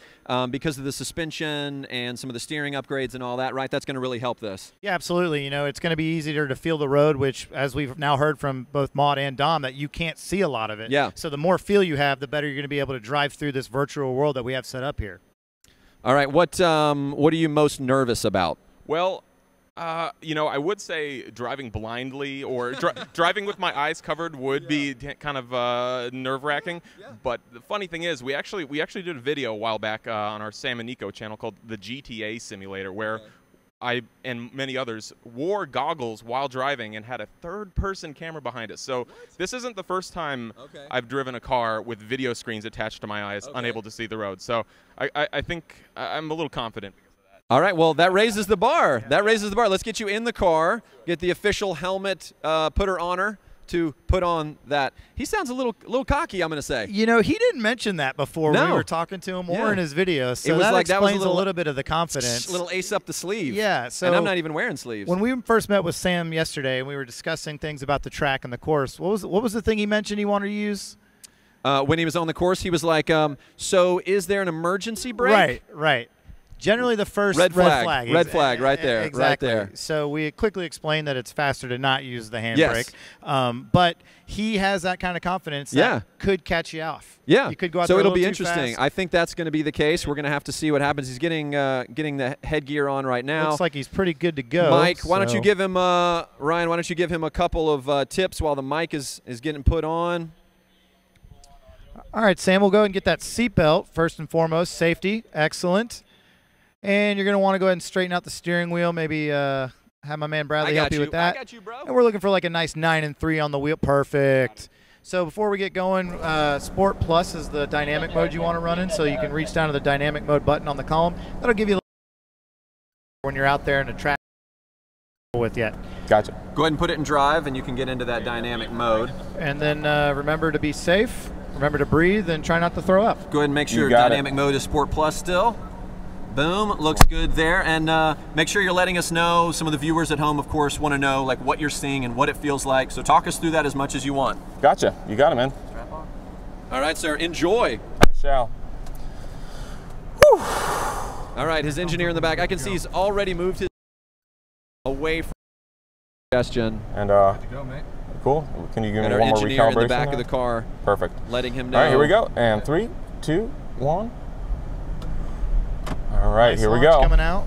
because of the suspension and some of the steering upgrades and all that, right? That's going to really help this.
Yeah, absolutely. You know, it's going to be easier to feel the road, which, as we've now heard from both Maud and Dom, that you can't see a lot of it.
Yeah.
So the more feel you have, the better you're going to be able to drive through this virtual world that we have set up here.
All right, what are you most nervous about?
Well, you know, I would say driving blindly or driving with my eyes covered would be kind of nerve-wracking. Yeah. But the funny thing is, we actually did a video a while back on our Sam and Nico channel called the GTA Simulator, where I and many others wore goggles while driving and had a third-person camera behind us. So this isn't the first time I've driven a car with video screens attached to my eyes, unable to see the road. So I think I'm a little confident.
All right, well, that raises the bar. That raises the bar. Let's get you in the car, get the official helmet putter honor to put on that. He sounds a little cocky, I'm going to say.
You know, he didn't mention that before when we were talking to him or in his video. So
it was
that
like
explains
that was
a little bit of the confidence.
A little ace up the sleeve.
Yeah. So
and I'm not even wearing sleeves.
When we first met with Sam yesterday and we were discussing things about the track and the course, what was the thing he mentioned he wanted to use?
When he was on the course, he was like, so is there an emergency brake?
Right. Generally, the first
red flag right there.
Exactly.
Right there.
So we quickly explained that it's faster to not use the handbrake. But he has that kind of confidence that could catch you off.
Yeah.
You could go out
so
there
it'll
a
be
little
interesting.
too fast.
I think that's going to be the case. We're going to have to see what happens. He's getting the headgear on right now.
Looks like he's pretty good to go.
Mike, why don't you give him Ryan? Why don't you give him a couple of tips while the mic is getting put on?
All right, Sam. We'll go ahead and get that seatbelt first and foremost. Safety, excellent. And you're going to want to go ahead and straighten out the steering wheel. Maybe have my man Bradley help you with that.
I got you, bro.
And we're looking for like a nice 9 and 3 on the wheel. Perfect. So before we get going, Sport Plus is the dynamic mode you want to run in. So you can reach down to the dynamic mode button on the column. That'll give you a little when you're out there in the track with yet.
Gotcha. Go ahead and put it in drive, and you can get into that dynamic mode.
And then remember to be safe. Remember to breathe and try not to throw up.
Go ahead and make sure dynamic mode is Sport Plus still. Boom, looks good there. And make sure you're letting us know. Some of the viewers at home, of course, want to know like what you're seeing and what it feels like. So talk us through that as much as you want.
Gotcha. You got it, man.
Strap on. All right, sir. Enjoy.
I shall.
Whew. All right, his engineer in the back. I can see he's already moved his away from congestion.
And
good to go, mate.
Cool. Can you give me
our
one more
engineer
recalibration?
in the back of the car.
Perfect.
Letting him know.
All right, here we go. And 3, 2, 1. All right,
nice
here we go.
Coming out.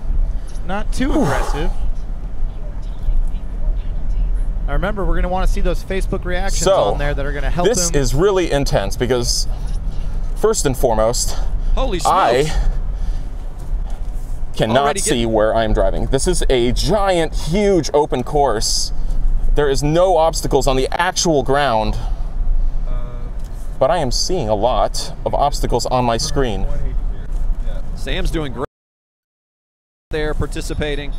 Not too aggressive. Now remember, we're going to want to see those Facebook reactions on there that are going to help
this
him.
Is really intense because, first and foremost,
holy smokes,
I cannot see where I'm driving. This is a giant, huge open course. There is no obstacles on the actual ground, but I am seeing a lot of obstacles on my screen.
Sam's doing great there, participating.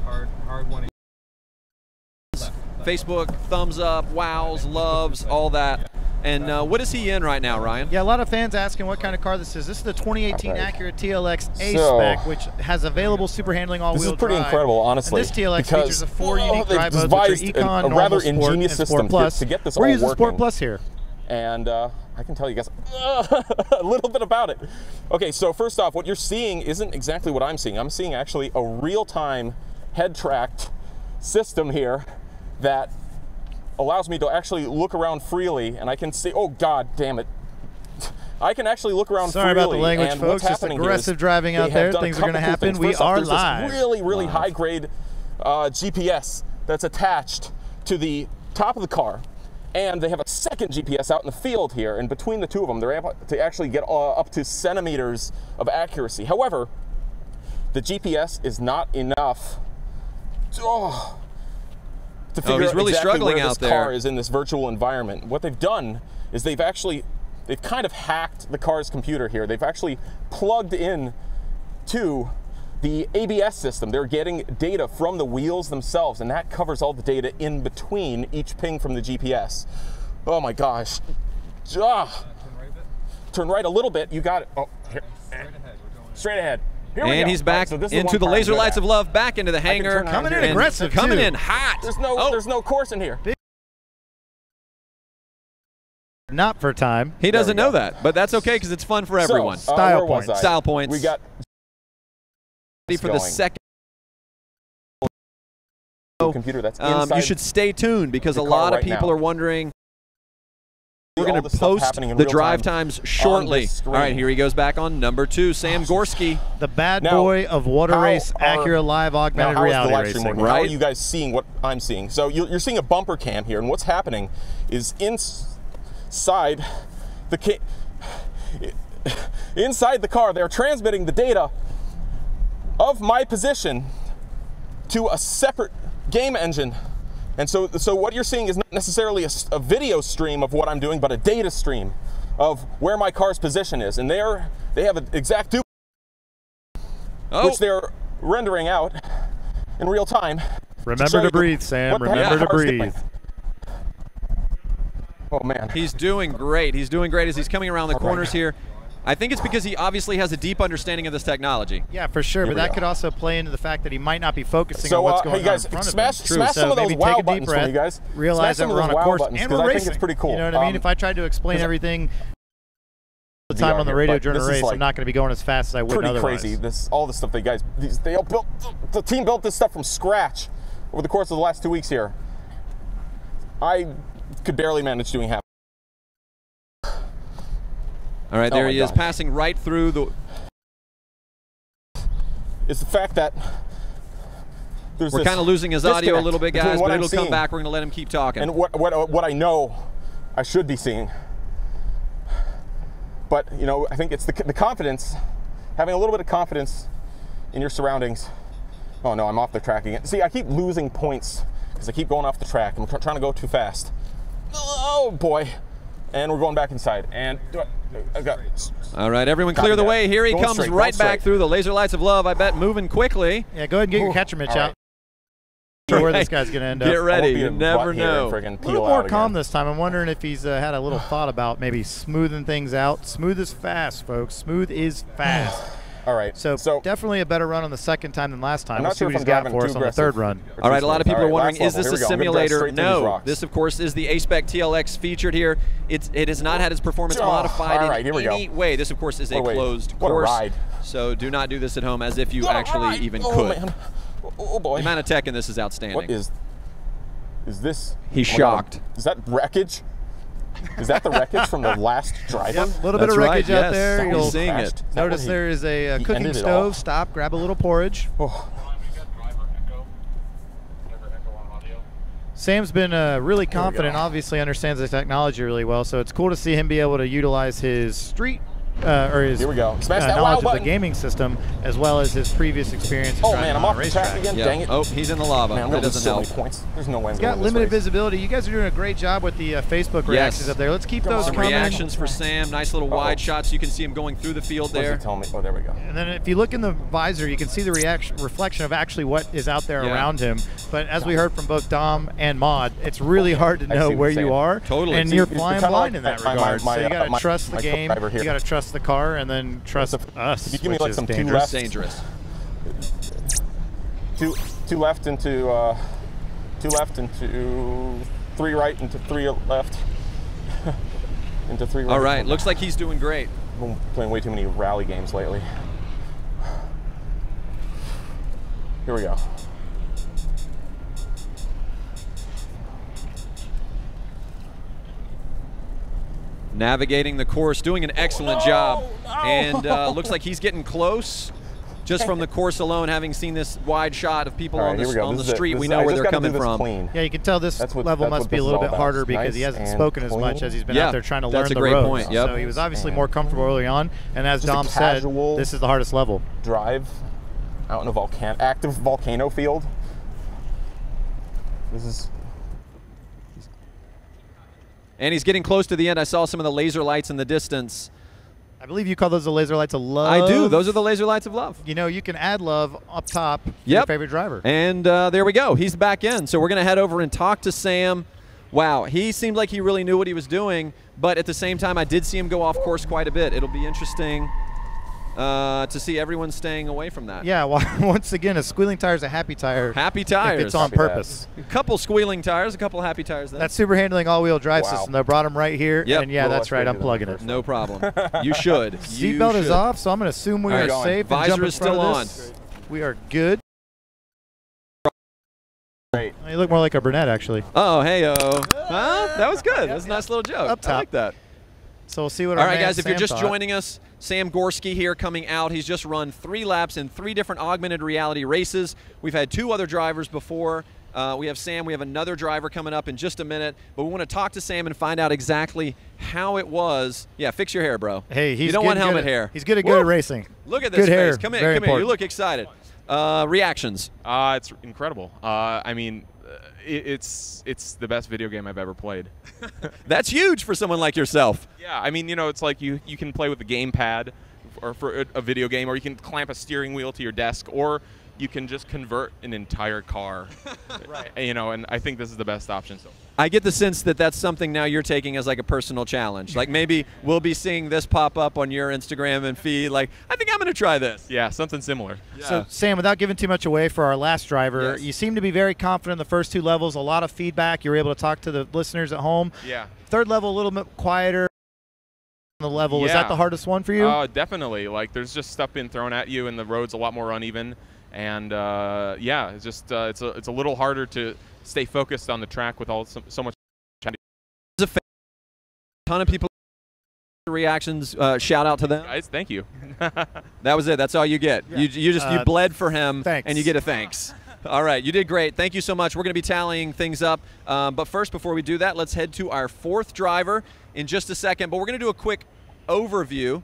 Hard 180.
Facebook, thumbs up, wows, loves, all that. And what is he in right now, Ryan?
Yeah, a lot of fans asking what kind of car this is. This is the 2018 Acura TLX A-Spec, which has available super handling all-wheel drive.
This is pretty incredible, honestly.
And this TLX features a 4 unique drive modes, which are Econ,
a rather ingenious
Sport,
system
and Sport Plus.
to get this
We're
all
using
working.
Sport Plus here.
And I can tell you guys a little bit about it. Okay, so first off, what you're seeing isn't exactly what I'm seeing. I'm seeing actually a real-time head-tracked system here that allows me to actually look around freely, and I can see, oh god damn it. I can actually look around freely.
Sorry about the language,
and
folks.
What's
Just aggressive driving out there. Things are going to happen. We are live.
This really high-grade GPS that's attached to the top of the car. And they have a second GPS out in the field here, and between the two of them, they're able to actually get up to centimeters of accuracy. However, the GPS is not enough to figure out
really
exactly
struggling
where
out
this car is in this virtual environment. What they've done is they've kind of hacked the car's computer here. They've actually plugged in to the ABS system. They're getting data from the wheels themselves, and that covers all the data in between each ping from the GPS. Oh my gosh. Turn right a little bit. You got it. Oh, here. Straight ahead. Here we go.
And he's back into the laser lights of love, back into the hangar.
Coming in aggressive,
coming in hot.
There's no course in here.
Not for time.
He doesn't know that, but that's okay because it's fun for everyone.
Style points.
Style points.
We got
ready for the second.
Computer that's inside.
You should stay tuned because a lot of people are wondering. We're going to post the drive times shortly. All right, here he goes back on number 2, Sam Gorski.
The bad boy of water race, Acura Live Augmented Reality Racing.
Right? How are you guys seeing what I'm seeing? So you're seeing a bumper cam here, and what's happening is inside the car, they're transmitting the data of my position to a separate game engine. And so what you're seeing is not necessarily a video stream of what I'm doing, but a data stream of where my car's position is. And they have an exact duplicate, which they're rendering out in real time.
Remember to breathe, Sam. Remember to breathe.
Oh, man.
He's doing great. He's doing great as he's coming around the corners here. I think it's because he obviously has a deep understanding of this technology.
Yeah, for sure, but that could also play into the fact that he might not be focusing on what's going on in front of him.
Smash some of those wow buttons for me, guys.
Realize that we're on a course and we're racing.
I think it's pretty cool.
You know what I mean? If I tried to explain everything all the time on the radio during a race, I'm not going to be going as fast as I would otherwise.
Pretty crazy. All the stuff they guys, they all built. The team built this stuff from scratch over the course of the last 2 weeks here. I could barely manage doing half.
All right, there he is, passing right through the...
It's the fact that
we're kind of losing his audio a little bit, guys, but it'll come back. We're going to let him keep talking.
And what I know I should be seeing. But, you know, I think it's the confidence, having a little bit of confidence in your surroundings. Oh, no, I'm off the track again. See, I keep losing points because I keep going off the track. I'm trying to go too fast. Oh, boy. And we're going back inside. And
all right, everyone clear the way. Here he comes right back through the laser lights of love. I bet moving quickly.
Yeah, go ahead and get your catcher mitch out. Sure where this guy's going to end up.
Get ready. You never know.
A little more calm this time. I'm wondering if he's had a little thought about maybe smoothing things out. Smooth is fast, folks. Smooth is fast.
All right.
So definitely a better run on the second time than last time.
I'm
We'll see what he's got for us on the third run.
All right, a lot of people are wondering, is this a simulator? No. This, of course, is the A-Spec TLX featured here. It has not had its performance modified in any way. This, of course, is a closed course. So do not do this at home as if you actually even could.
Man. Oh, boy.
The amount of tech in this is outstanding.
What is this?
He's shocked.
Is that wreckage? Is that the wreckage from the last driver?
Yep, a little bit of wreckage out there.
You'll seeing it.
Notice there is a cooking stove. Stop, grab a little porridge.
Oh.
Sam's been really confident, obviously understands the technology really well, so it's cool to see him be able to utilize his street or his knowledge of the gaming system as well as his previous experience.
Oh man, I'm off the track again. Dang it!
Oh, he's in the lava.
Man,
that doesn't help.
Points. There's no way.
He's got limited visibility. You guys are doing a great job with the Facebook reactions up there. Let's keep those coming.
Reactions for Sam. Nice little wide shots. You can see him going through the field there.
Tell me. Oh, there we go.
And then if you look in the visor, you can see the reflection of actually what is out there around him. But as we heard from both Dom and Mod, it's really hard to know where you are.
Totally.
And you're flying blind in that regard. So you got to trust the game. You got to trust the car, and then trust us.
You give me like some
dangerous.
Two left into 3 right into 3 left into 3 right.
All right, looks like he's doing great.
I've been playing way too many rally games lately. Here we go.
Navigating the course, doing an excellent job. And looks like he's getting close just from the course alone, having seen this wide shot of people on the street. We know where they're coming from.
Yeah, you can tell this level must be a little bit harder because he hasn't spoken as much as he's been out there trying to learn the ropes. So he was obviously more comfortable early on. And as Dom said, this is the hardest level.
Drive out in a active volcano field. This is...
And he's getting close to the end. I saw some of the laser lights in the distance.
I believe you call those the laser lights of love.
I do. Those are the laser lights of love.
You know, you can add love up top for your favorite driver.
And there we go. He's back in. So we're going to head over and talk to Sam wow, he seemed like he really knew what he was doing, but at the same time, I did see him go off course quite a bit. It'll be interesting to see everyone staying away from that.
Yeah, well, once again, a squealing tire is a happy tire.
Happy tires.
If it's on purpose.
A couple squealing tires, a couple happy tires then.
That's super handling all-wheel drive system. They brought them right here, and yeah, that's right, I'm plugging it.
No problem. You should.
Seatbelt is off, so I'm going to assume we are safe.
Visor is still on.
We are good.
Great.
You look more like a brunette, actually.
Oh, hey-o. Huh? That was good. That was a nice little joke.
Up top.
I like that.
So we'll see what
All
our
right,
man
guys, if
Sam
you're just
thought.
joining us, Sam Gorski here coming out. He's just run 3 laps in 3 different augmented reality races. We've had 2 other drivers before. We have Sam. We have another driver coming up in just a minute. But we want to talk to Sam and find out exactly how it was. Yeah, fix your hair, bro.
Hey, he's
you don't
good,
want helmet
good
hair.
He's good at racing.
Look at this
good
face.
hair.
Come
Very
here.
important.
You look excited. Reactions.
It's incredible. I mean, it's the best video game I've ever played.
That's huge for someone like yourself.
Yeah, I mean, you know, it's like you can play with the gamepad or for a video game, or you can clamp a steering wheel to your desk, or you can just convert an entire car.
Right.
You know, and I think this is the best option. So
I get the sense that that's something now you're taking as like a personal challenge. Like maybe we'll be seeing this pop up on your Instagram and feed. Like, I think I'm going to try this.
yeah, something similar.
Yeah.
So, Sam, without giving too much away for our last driver, you seem to be very confident in the first 2 levels, a lot of feedback. You were able to talk to the listeners at home.
Yeah.
3rd level, a little bit quieter. The level, was that the hardest one for you?
Definitely. Like, there's just stuff being thrown at you, and the road's a lot more uneven. And yeah, it's just it's a little harder to stay focused on the track with so much.
There's a ton of people reactions. Shout out to them.
Guys, thank you.
That was it. That's all you get.
Yeah.
You just you bled for him,
thanks.
and you get a thanks. All right, you did great. Thank you so much. We're going to be tallying things up. But first, before we do that, let's head to our 4th driver in just a second. But we're going to do a quick overview.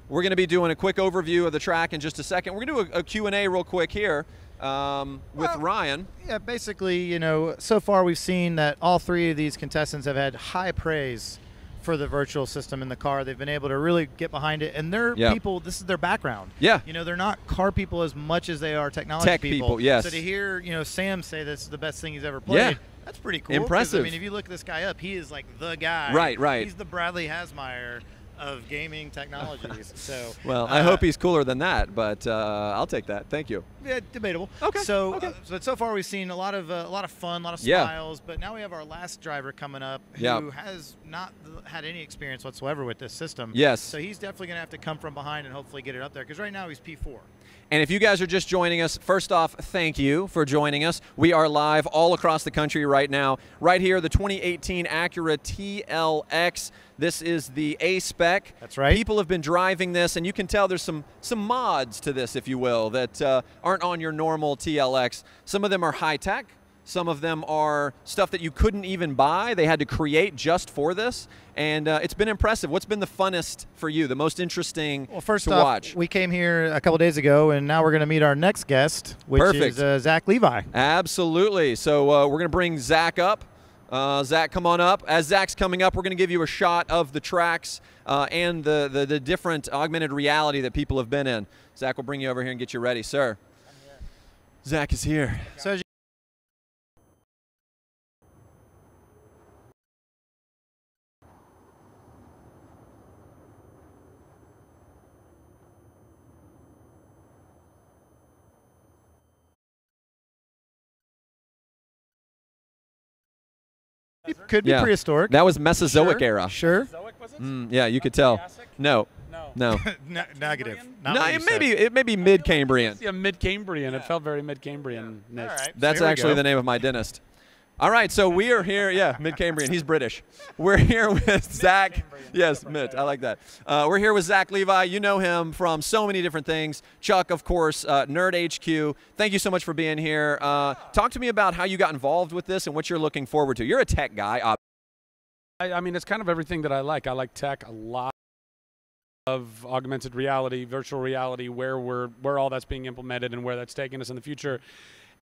We're going to be doing a quick overview of the track in just a second. We're going to do a Q&A real quick here with Ryan.
Yeah, basically, you know, so far we've seen that all 3 of these contestants have had high praise for the virtual system in the car. They've been able to really get behind it, and they're people, this is their background.
Yeah.
You know, they're not car people as much as they are technology
people. Yes.
So to hear, you know, Sam say this is the best thing he's ever played, that's pretty cool.
Impressive.
I mean, if you look this guy up, he is like the guy.
Right.
He's the Bradley Hasmeyer of gaming technologies. So
well, I hope he's cooler than that, but I'll take that. Thank you.
Yeah, debatable.
Okay.
So, so far we've seen a lot of fun, a lot of smiles. But now we have our last driver coming up who has not had any experience whatsoever with this system.
Yes.
So he's definitely going to have to come from behind and hopefully get it up there, because right now he's P4.
And if you guys are just joining us, first off, thank you for joining us. We are live all across the country right now. Right here, the 2018 Acura TLX. This is the A-Spec.
That's right.
People have been driving this, and you can tell there's some mods to this, if you will, that aren't on your normal TLX. Some of them are high-tech. Some of them are stuff that you couldn't even buy. They had to create just for this, and it's been impressive. What's been the funnest for you, the most interesting to watch?
We came here a couple days ago, and now we're going to meet our next guest, which is Zack Levi.
Absolutely. So we're going to bring Zack up. Zack, come on up. As Zack's coming up, we're going to give you a shot of the tracks and the different augmented reality that people have been in. Zack will bring you over here and get you ready, sir. Zack is here.
So as could be prehistoric.
That was Mesozoic era.
Sure.
Yeah, you could tell. No.
Negative.
It may be mid-Cambrian.
Yeah, mid-Cambrian. It felt very mid-Cambrian.
Right.
That's actually the name of my dentist. All right, so we are here. Yeah, mid-Cambrian. He's British. We're here with Zack. Yes, mid. I like that. We're here with Zack Levi. You know him from so many different things. Chuck, of course, Nerd HQ. Thank you so much for being here. Talk to me about how you got involved with this and what you're looking forward to. You're a tech guy.
I mean, it's kind of everything that I like. I like tech a lot. Of augmented reality, virtual reality, where all that's being implemented and where that's taking us in the future.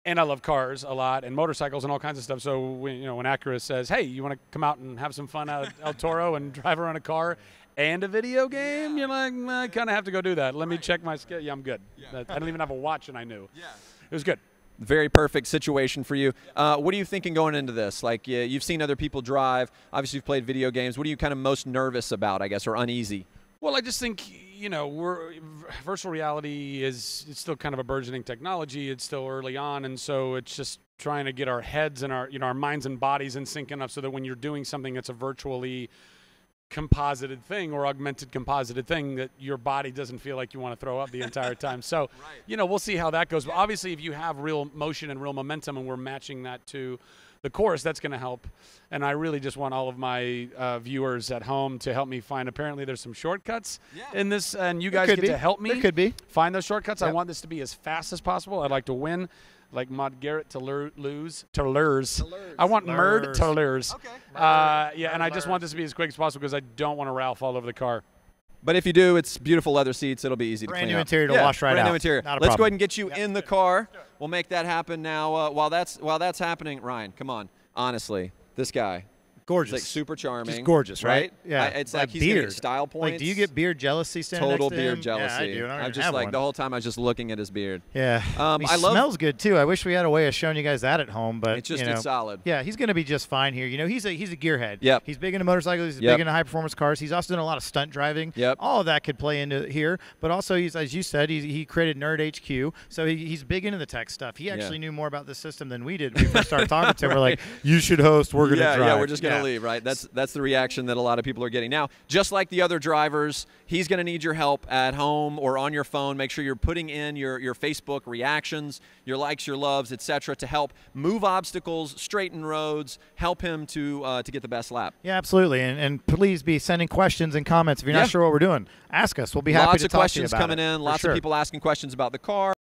And I love cars a lot and motorcycles and all kinds of stuff. So when Acura says, "Hey, you want to come out and have some fun out at El Toro and drive around a car and a video game?" You're like, I kind of have to go do that. Let me check my skill. Yeah, I'm good. I don't even have a watch, and I knew. Yeah. It was good.
very perfect situation for you. What are you thinking going into this? Like, you've seen other people drive. Obviously, you've played video games. What are you kind of most nervous about, I guess, or uneasy?
Well, I just think, you know, virtual reality it's still kind of a burgeoning technology. It's still early on, and so it's just trying to get our heads and our minds and bodies in sync enough so that when you're doing something that's a virtually composited thing or augmented composited thing, that your body doesn't feel like you want to throw up the entire time. So, you know, we'll see how that goes. But obviously, if you have real motion and real momentum and we're matching that to the course, that's going to help. And I really just want all of my viewers at home to help me find. Apparently, there's some shortcuts in this, and you guys get to help me find those shortcuts. I want this to be as fast as possible. I'd like to win. Like Mod Garrett to lose. I want Murd to lose. Okay. Yeah, and I just want this to be as quick as possible because I don't want to Ralph all over the car.
But if you do, it's beautiful leather seats. It'll be easy to clean up.
Brand new interior to wash right out.
Brand new interior.
Not a
Let's
problem.
go ahead and get you in the car. We'll make that happen now. While that's happening, Ryan, come on. Honestly, this guy.
Gorgeous.
He's like super charming.
He's gorgeous, right?
Yeah. It's like he's getting style points.
Like, do you get beard jealousy standing
Total
next to him?
beard jealousy.
Yeah, I do. I
I'm just like, the whole time I was just looking at his beard.
Yeah. He smells good, too. I wish we had a way of showing you guys that at home, but
it's just it's solid.
Yeah, he's going to be just fine here. You know, he's a gearhead.
Yep.
He's big into motorcycles. He's big into high-performance cars. He's also done a lot of stunt driving.
Yep.
All of that could play into here, but also, he's, as you said, he created Nerd HQ, so he's big into the tech stuff. He actually knew more about the system than we did when we first started talking to him. We're like, you should host. We're going to drive.
Yeah, we're just going to leave, right? That's the reaction that a lot of people are getting. Now, just like the other drivers, he's going to need your help at home or on your phone. Make sure you're putting in your Facebook reactions, your likes, your loves, etc., to help move obstacles, straighten roads, help him to get the best lap.
Yeah, absolutely. And please be sending questions and comments. If you're not sure what we're doing, ask us. We'll be happy to talk to you about it.
Lots of questions coming in. Lots of people asking questions about the car.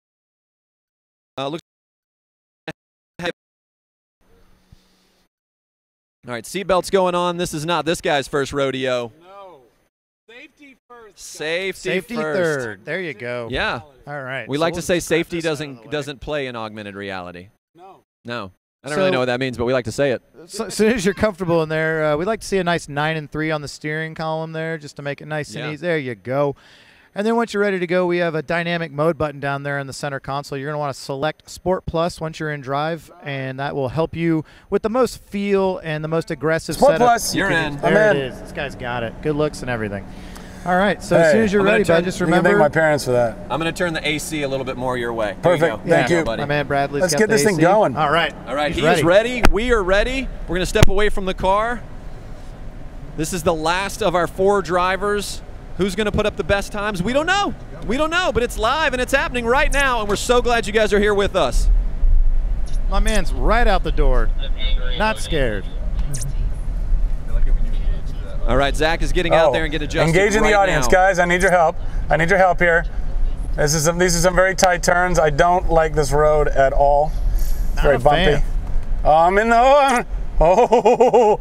All right, seatbelts going on. This is not this guy's first rodeo.
No. Safety first.
Safety first.
Third. There you go.
Yeah.
All right.
We like to say safety doesn't play in augmented reality. No. I don't really know what that means, but we like to say it.
So, as soon as you're comfortable in there, we'd like to see a nice 9 and 3 on the steering column there, just to make it nice and easy. There you go. And then once you're ready to go, we have a dynamic mode button down there in the center console. You're going to want to select Sport Plus once you're in drive, and that will help you with the most feel and the most aggressive
Sport
setup.
Plus.
You're in.
There it is. This guy's got it. Good looks and everything. All right, so as soon as you're ready, bud, just remember.
You can thank my parents for that.
I'm going to turn the AC a little bit more your way.
Perfect. Thank you.
Buddy.
My man Bradley's
Let's
got
get
the
this thing
AC.
going.
All right.
All right, he is ready. We are ready. We're going to step away from the car. This is the last of our 4 drivers. Who's going to put up the best times? We don't know. We don't know, but it's live and it's happening right now, and we're so glad you guys are here with us.
My man's right out the door. Not scared.
All right, Zach is getting out there and getting adjusted.
Engage in the audience, guys. I need your help. I need your help here. These are some very tight turns. I don't like this road at all. It's very bumpy. I'm in the. Oh,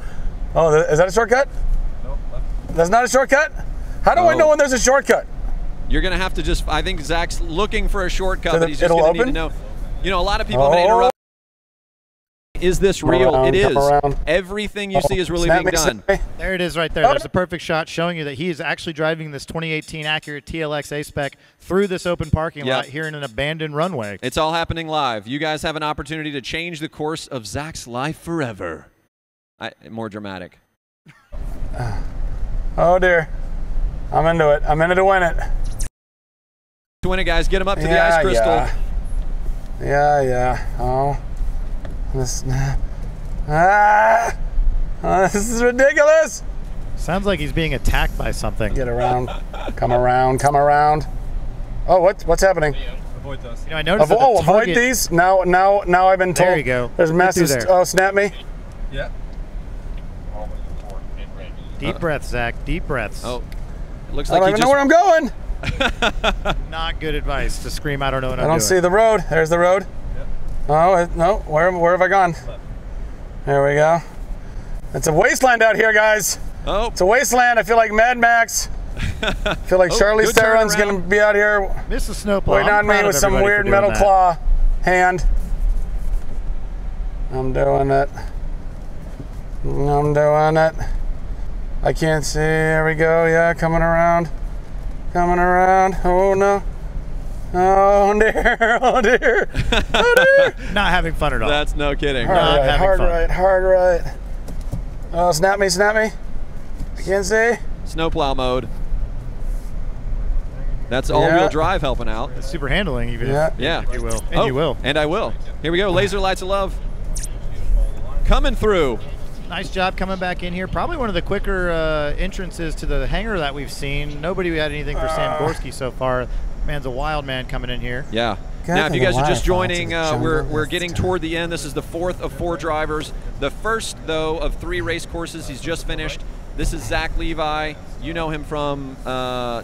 is that a shortcut?
Nope.
That's not a shortcut? How do I know when there's a shortcut?
You're going to have to just, I think Zach's looking for a shortcut, but he's just going to need to know. You know, a lot of people are going to interrupt. Is this real? It is. Everything you see is really being done.
There it is right there. There's a perfect shot showing you that he is actually driving this 2018 Acura TLX A-Spec through this open parking lot here in an abandoned runway.
It's all happening live. You guys have an opportunity to change the course of Zach's life forever. More dramatic.
Oh, dear. I'm into it. I'm in it to win it.
To win it, guys. Get him up to the ice crystal.
Yeah. Oh. This is ridiculous.
Sounds like he's being attacked by something.
Get around. Come around. Oh, what's happening?
Avoid those.
You know, I noticed that the
avoid these. Now I've been told.
There you go.
There's masses. Oh, snap me.
Yeah.
Deep breaths, Zach. Deep breaths.
Oh, it looks like
I don't even know where I'm going.
Not good advice to scream, I don't know what I'm doing.
I don't see the road. There's the road.
Yep.
Oh, no. Where have I gone? There we go. It's a wasteland out here, guys.
Oh.
It's a wasteland. I feel like Mad Max. I feel like Charlize Theron's going to be out here
Miss the snowplow.
waiting on me with some weird metal claw hand. I'm doing it. I can't see. There we go. Yeah, coming around. Oh, no. Oh dear, oh dear, oh dear.
Not having fun at all.
That's no kidding.
Hard right. Oh, snap me. I can't see.
Snowplow mode. That's all-wheel drive helping out.
The super handling, even.
Yeah.
If you will. And you will.
And I will. Here we go. Laser lights of love. Coming through.
Nice job coming back in here. Probably one of the quicker entrances to the hangar that we've seen. Nobody had anything for Sam Gorski so far. Man's a wild man coming in here.
Yeah. Now, if you guys are just joining, we're getting toward the end. This is the 4th of 4 drivers. The first, though, of 3 race courses. He's just finished. This is Zack Levi. You know him from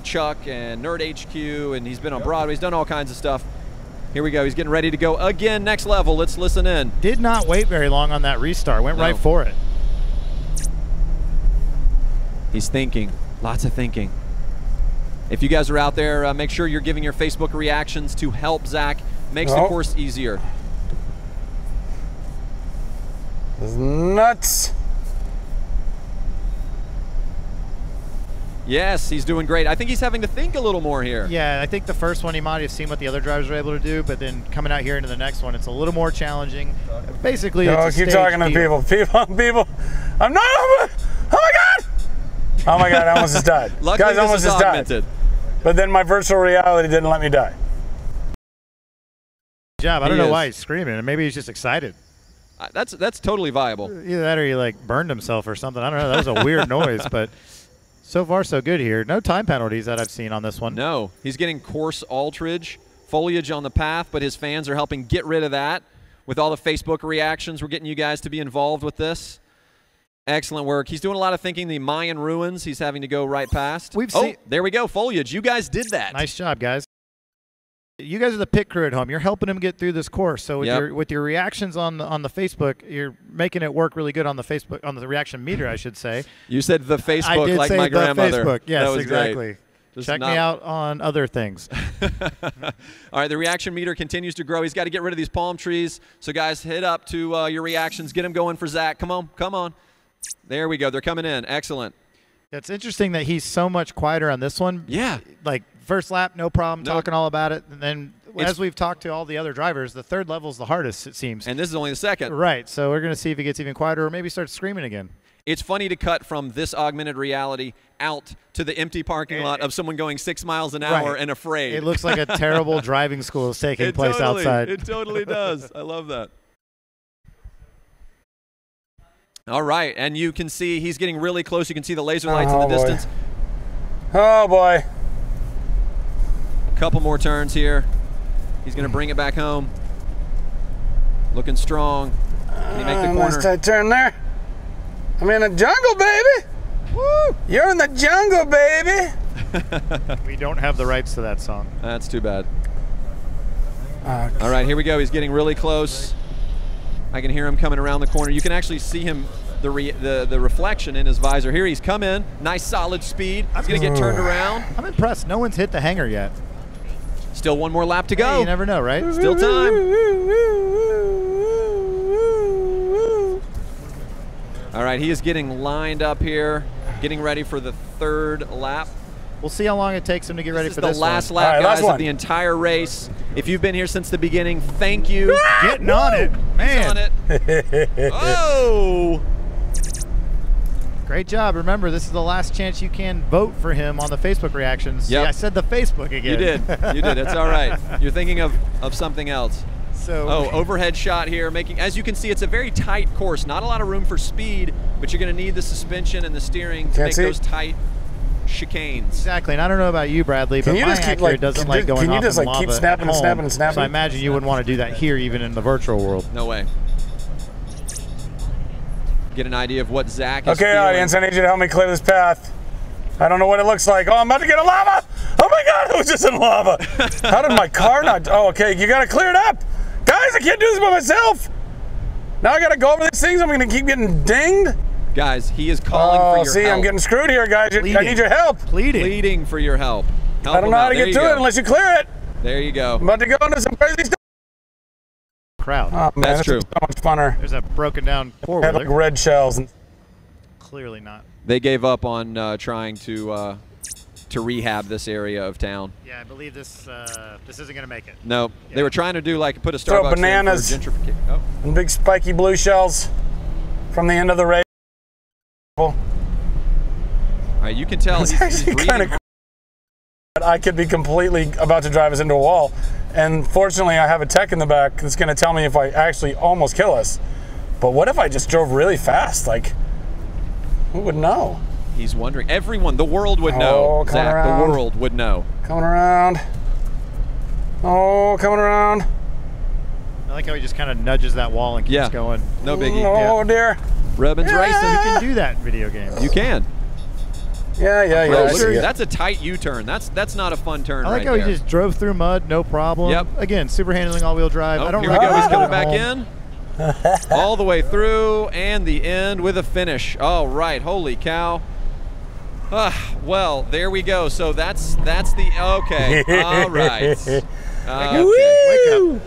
Chuck and Nerd HQ, and he's been on Broadway. He's done all kinds of stuff. Here we go. He's getting ready to go again. Next level. Let's listen in.
Did not wait very long on that restart. Went right for it.
He's thinking. Lots of thinking. If you guys are out there, make sure you're giving your Facebook reactions to help Zack. Makes the course easier.
This is nuts.
Yes, he's doing great. I think he's having to think a little more here.
Yeah, I think the first one he might have seen what the other drivers were able to do, but then coming out here into the next one, it's a little more challenging. Basically, it's a
keep talking to people. People. I'm not. Oh my God! Oh my God! I almost just died.
Luckily,
Guys, almost just
augmented.
died. But then my virtual reality didn't let me die.
Good job. I don't know why he's screaming, and maybe he's just excited.
That's totally viable.
Either that or he like burned himself or something. I don't know. That was a weird noise, but so far so good here. No time penalties that I've seen on this one.
No, he's getting course alterage, foliage on the path, but his fans are helping get rid of that. With all the Facebook reactions, we're getting you guys to be involved with this. Excellent work. He's doing a lot of thinking. The Mayan ruins he's having to go right past. There we go, foliage. You guys did that.
Nice job, guys. You guys are the pit crew at home. You're helping him get through this course. So with your reactions on the Facebook, you're making it work really good on the Facebook, on the reaction meter, I should say.
You said the Facebook
I did
like
say
my grandmother.
Facebook. Yes,
that was
exactly. Check me out on other things.
All right, the reaction meter continues to grow. He's got to get rid of these palm trees. So guys, hit up to your reactions. Get them going for Zack. Come on, come on. There we go. They're coming in. Excellent.
It's interesting that he's so much quieter on this one.
Yeah.
Like first lap, no problem, talking all about it. And then as we've talked to all the other drivers, the third level is the hardest, it seems.
And this is only the second.
Right. So we're going to see if he gets even quieter or maybe starts screaming again.
It's funny to cut from this augmented reality out to the empty parking lot of someone going 6 miles an hour and afraid.
It looks like a terrible driving school is taking place outside.
It totally does. I love that. All right, and you can see he's getting really close. You can see the laser lights in the distance.
Oh, boy.
A couple more turns here. He's going to bring it back home. Looking strong. Can he make the corner?
Nice tight turn there. I'm in the jungle, baby. Woo! You're in the jungle, baby.
We don't have the rights to that song.
That's too bad. All right, here we go. He's getting really close. I can hear him coming around the corner. You can actually see him, the reflection in his visor. Here he's come in. Nice solid speed. He's going to get turned around.
I'm impressed. No one's hit the hangar yet.
Still one more lap to go.
Hey, you never know, right?
Still time. All right, he is getting lined up here, getting ready for the third lap.
We'll see how long it takes him to get ready for this one.
This is the last lap, guys, of the entire race. If you've been here since the beginning, thank you.
Getting on it. Man.
He's on it. Oh!
Great job. Remember, this is the last chance you can vote for him on the Facebook reactions.
Yep.
Yeah, I said the Facebook again.
You did. You did. It's all right. You're thinking of something else.
So,
overhead shot here. As you can see, it's a very tight course. Not a lot of room for speed, but you're going to need the suspension and the steering to make those tight chicanes.
Exactly, and I don't know about you, Bradley, but my Acura doesn't like going off in lava. Can you just keep snapping and snapping and snapping? So I imagine you wouldn't want to do that here, even in the virtual world.
No way. Get an idea of what Zack is
feeling. Audience, I need you to help me clear this path. I don't know what it looks like. Oh, I'm about to get in lava! Oh my God, I was just in lava! How did my car not? Oh, okay, you gotta clear it up! Guys, I can't do this by myself! Now I gotta go over these things, I'm gonna keep getting dinged?
Guys, he is calling for your help.
I'm getting screwed here, guys. I need your help.
Pleading for your help.
I don't know how to get to it unless you clear it.
There you go.
I'm about to go into some crazy stuff.
Crowd.
Oh, man,
that's true.
So much funner.
There's a broken down four-wheeler.
Like red shells.
Clearly not.
They gave up on trying to to rehab this area of town.
Yeah, I believe this this isn't going to make it.
No,
yeah.
They were trying to do like put a
Throw
Starbucks
bananas
in for gentrification.
and big spiky blue shells from the end of the race.
All right, you can tell he's
kind of. I could be completely about to drive us into a wall, and fortunately, I have a tech in the back that's going to tell me if I actually almost kill us. But what if I just drove really fast? Like, who would know?
He's wondering. Everyone, the world would know. Zach,
around.
the world would know.
Coming around. Oh, coming around.
I like how he just kind of nudges that wall and keeps going.
No biggie.
Oh, dear.
Rebens racing.
You can do that in video games.
You can.
Yeah.
Sure, that's a tight U-turn. That's not a fun turn.
I like
right
how
there.
he just drove through mud, no problem.
Yep.
Again, super handling, all-wheel drive.
Oh,
I don't
here we go. He's coming back
home.
in. All the way through and the end with a finish. All right. Holy cow. Well, there we go. So that's the okay. All right.
Wake up.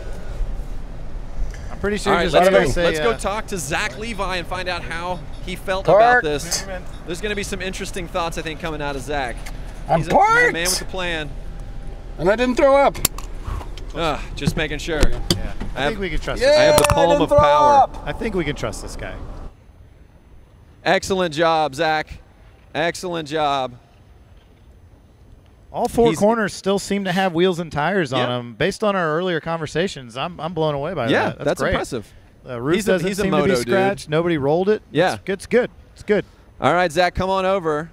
I'm pretty sure.
All right,
just
let's go talk to Zack Levi and find out how he felt
Parked.
about this. There's going to be some interesting thoughts, I think, coming out of Zack.
I'm
He's
parked.
a man with a plan.
And I didn't throw up.
Just making sure.
Yeah. I think we can trust this
I
guy.
have the palm of power.
I think we can trust this guy.
Excellent job, Zack. Excellent job.
All four corners still seem to have wheels and tires on them. Based on our earlier conversations, I'm blown away by that.
Yeah,
that's great.
impressive.
Roof doesn't seem to be scratched.
Dude.
Nobody rolled it.
Yeah.
It's good. It's good.
All right, Zack, come on over.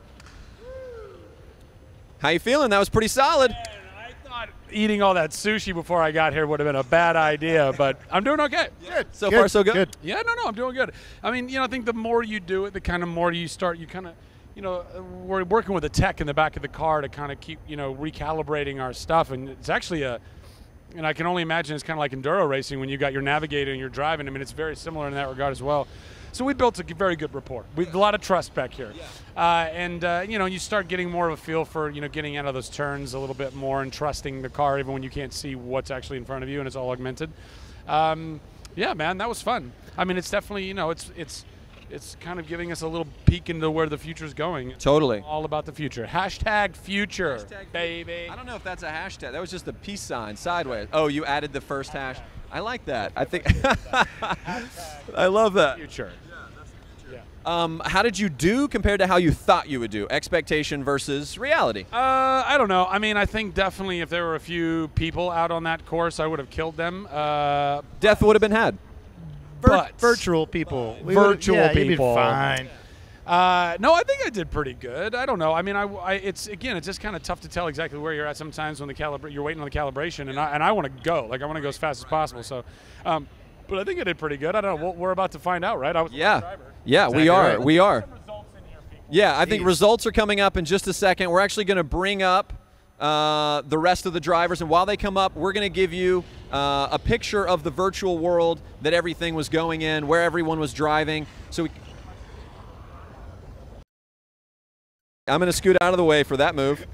How you feeling? That was pretty solid.
I thought eating all that sushi before I got here would have been a bad idea, but I'm doing okay.
Good.
So far, so good.
Yeah, no, I'm doing good. I mean, I think the more you do it, the kind of more you start, we're working with a tech in the back of the car to kind of keep, recalibrating our stuff. And it's actually and I can only imagine it's kind of like enduro racing when you got your navigator and you're driving. I mean, it's very similar in that regard as well. So we built a very good rapport. We've a lot of trust back here. You start getting more of a feel for, getting out of those turns a little bit more and trusting the car even when you can't see what's actually in front of you and it's all augmented. Yeah, man, that was fun. I mean, it's definitely, it's kind of giving us a little peek into where the future's going.
Totally.
All about the future. Hashtag future, baby.
I don't know if that's a hashtag. That was just a peace sign sideways. Oh, you added the first hash. I like that. I think I love that.
Future.
How did you do compared to how you thought you would do? Expectation versus reality.
I don't know. I mean, I think definitely if there were a few people out on that course, I would have killed them.
Death would have been had.
Virtual people.
Virtual
you'd be
people.
fine.
No, I think I did pretty good. I don't know. I mean, it's just kind of tough to tell exactly where you're at sometimes when you're waiting on the calibration, and I want to go. Like I want to go as fast as possible. So, but I think I did pretty good. I don't know. We're about to find out, right?
Yeah,
Exactly
we are.
right.
We are. Yeah, I think results are coming up in just a second. We're actually going to bring up the rest of the drivers, and while they come up, we're going to give you a picture of the virtual world that everything was going in, where everyone was driving. So I'm going to scoot out of the way for that move.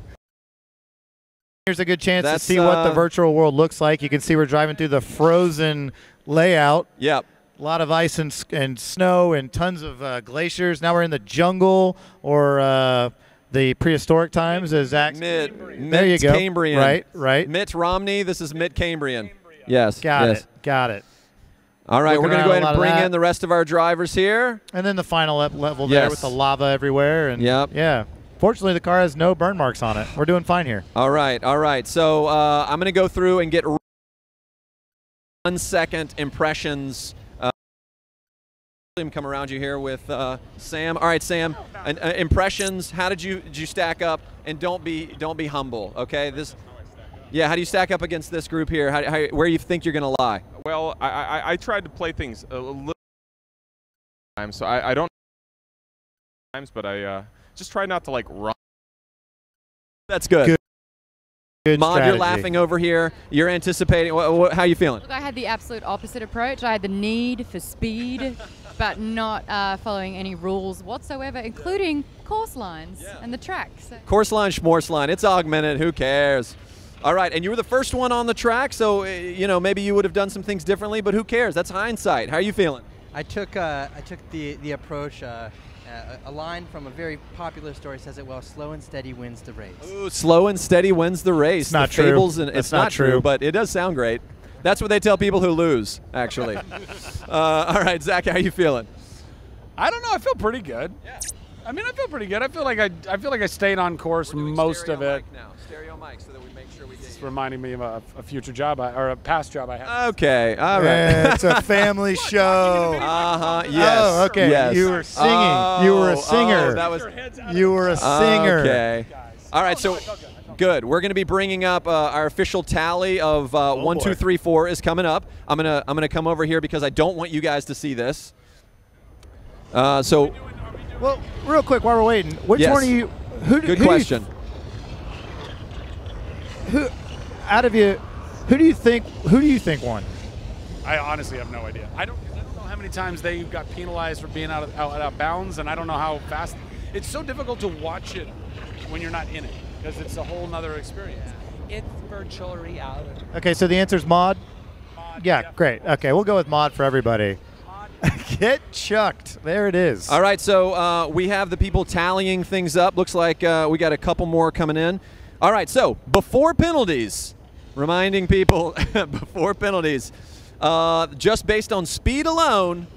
Here's a good chance to see what the virtual world looks like. You can see we're driving through the frozen layout.
Yep.
A lot of ice and snow and tons of glaciers. Now we're in the jungle or the prehistoric times, as Zach.
There
you go.
Cambrian.
Right.
Mitt Romney. This is Mitt Cambrian. Yes.
Got it.
All right,
Looking
we're going to go ahead
around
and
a lot of
bring
that.
in the rest of our drivers here.
And then the final level there with the lava everywhere. And yeah. Fortunately, the car has no burn marks on it. We're doing fine here.
All right. So I'm going to go through and get 1 second impressions. Come around you here with Sam. All right, Sam. Impressions. How did you stack up? And don't be humble. Okay. Yeah. How do you stack up against this group here? Where do you think you're going to lie?
Well, I tried to play things a little times, so I don't times, but I just try not to like run.
That's good.
Good
Maud,
strategy.
you're laughing over here. You're anticipating. How are you feeling?
Look, I had the absolute opposite approach. I had the need for speed, but not following any rules whatsoever, including course lines and the tracks.
Course line, schmorse line. It's augmented. Who cares? All right, and you were the first one on the track, so maybe you would have done some things differently, but who cares? That's hindsight. How are you feeling?
I took the approach
A line from a very popular story says it well, slow and steady wins the race.
Ooh, slow and steady wins the race.
It's not
the
true.
Fables and
That's
it's not true, but it does sound great. That's what they tell people who lose, actually. All right, Zach, how you feeling?
I don't know. I feel pretty good. Yeah. I mean, I feel pretty good. I feel like I stayed on course most of it.
Now. Stereo mic so that we make sure we get
It's reminding me of a future job or a past job I had.
Okay, all right.
Yeah, it's a family show.
Yes.
Oh, okay.
Yes.
You were singing. You were a singer.
Oh, that was.
You were a singer.
Okay. All right. So. Good. We're going to be bringing up our official tally of 1, 2, 3, 4 is coming up. I'm gonna come over here because I don't want you guys to see this.
Well, real quick while we're waiting, which one are you?
Good question.
Who do you think won?
I honestly have no idea. I don't know how many times they got penalized for being out of bounds, and I don't know how fast. It's so difficult to watch it when you're not in it because it's a whole nother experience.
It's virtual reality.
Okay, so the answer is mod. Yeah, great. Okay, we'll go with mod for everybody. Get chucked. There it is.
All right, so we have the people tallying things up. Looks like we got a couple more coming in. All right, so before penalties, reminding people before penalties, just based on speed alone,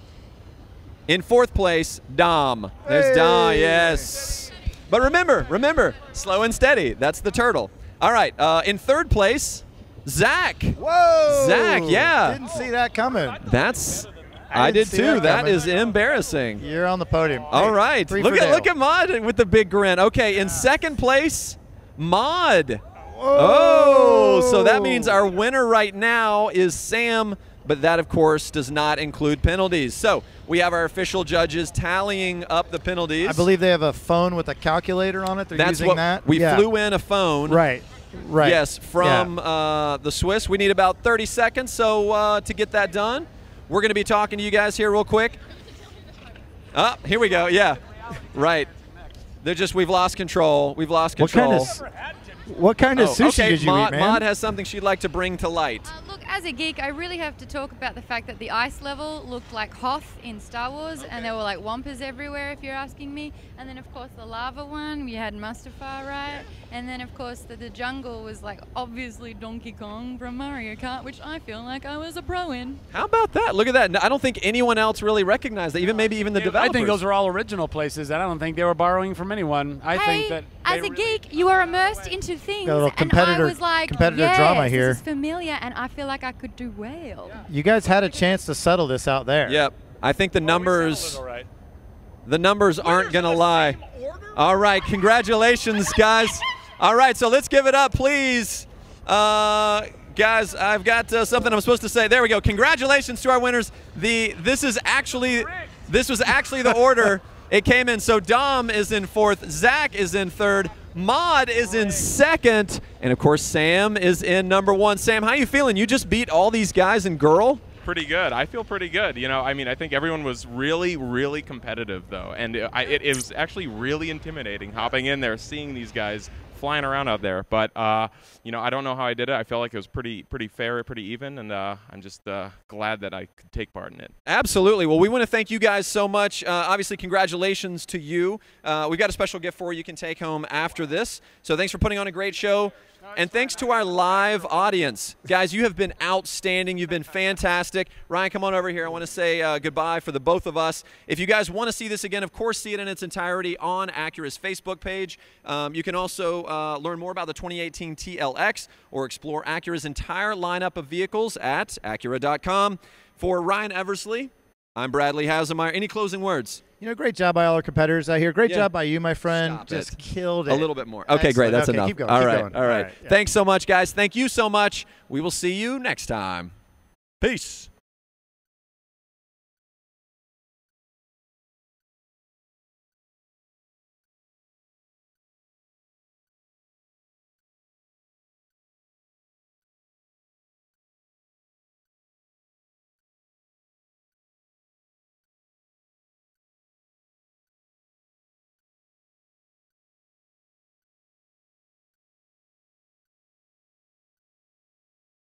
in 4th place, Dom. There's Dom, yes. But remember, slow and steady. That's the turtle. All right, in 3rd place, Zach.
Whoa!
Zach, yeah.
Didn't see that coming.
I did too. That is embarrassing.
You're on the podium.
All right. Look at Mod with the big grin. Okay, in 2nd place, Mod.
Whoa.
Oh, so that means our winner right now is Sam, but that, of course, does not include penalties. So we have our official judges tallying up the penalties.
I believe they have a phone with a calculator on it. They're using that.
We flew in a phone.
Right.
Yes, from the Swiss. We need about 30 seconds to get that done. We're going to be talking to you guys here real quick. Here we go. Yeah, right. We've lost control. We've lost control.
What kind of sushi did you eat, man?
Mod has something she'd like to bring to light.
Look, as a geek, I really have to talk about the fact that the ice level looked like Hoth in Star Wars, and there were like Wampas everywhere, if you're asking me. And then, of course, the lava one, we had Mustafar, right? And then, of course, the jungle was like obviously Donkey Kong from Mario Kart, which I feel like I was a pro in.
How about that? Look at that. I don't think anyone else really recognized that, maybe even the developers.
I think those are all original places, and I don't think they were borrowing from anyone. I think that
as a geek, you are immersed into things,
and I
was like,
competitor drama here.
This is familiar, and I feel like I could do well.
You guys had a chance to settle this out there.
Yep. I think the numbers aren't going to lie. All right, congratulations, guys. All right, so let's give it up, please. Guys, I've got something I'm supposed to say. There we go. Congratulations to our winners. This was actually the order it came in. So Dom is in 4th, Zach is in 3rd, Mod is in 2nd, and of course Sam is in number 1. Sam, how you feeling? You just beat all these guys in girl?
Pretty good. I feel pretty good. You know, I mean, I think everyone was really, really competitive, though, and it was actually really intimidating hopping in there, seeing these guys flying around out there. But you know, I don't know how I did it. I felt like it was pretty fair, pretty even, and I'm just glad that I could take part in it.
Absolutely. Well, we want to thank you guys so much. Obviously, congratulations to you. We've got a special gift for you can take home after this. So thanks for putting on a great show. And thanks to our live audience. Guys, you have been outstanding. You've been fantastic. Ryan, come on over here. I want to say goodbye for the both of us. If you guys want to see this again, of course, see it in its entirety on Acura's Facebook page. You can also learn more about the 2018 TLX or explore Acura's entire lineup of vehicles at Acura.com. For Ryan Eversley, I'm Bradley Haselmeyer. Any closing words?
You know, great job by all our competitors out here. Great job by you, my friend. Just killed it.
A little bit more. Okay, great. That's enough.
Keep going.
All
keep
right.
going.
All right.
Yeah.
Thanks so much, guys. Thank you so much. We will see you next time. Peace.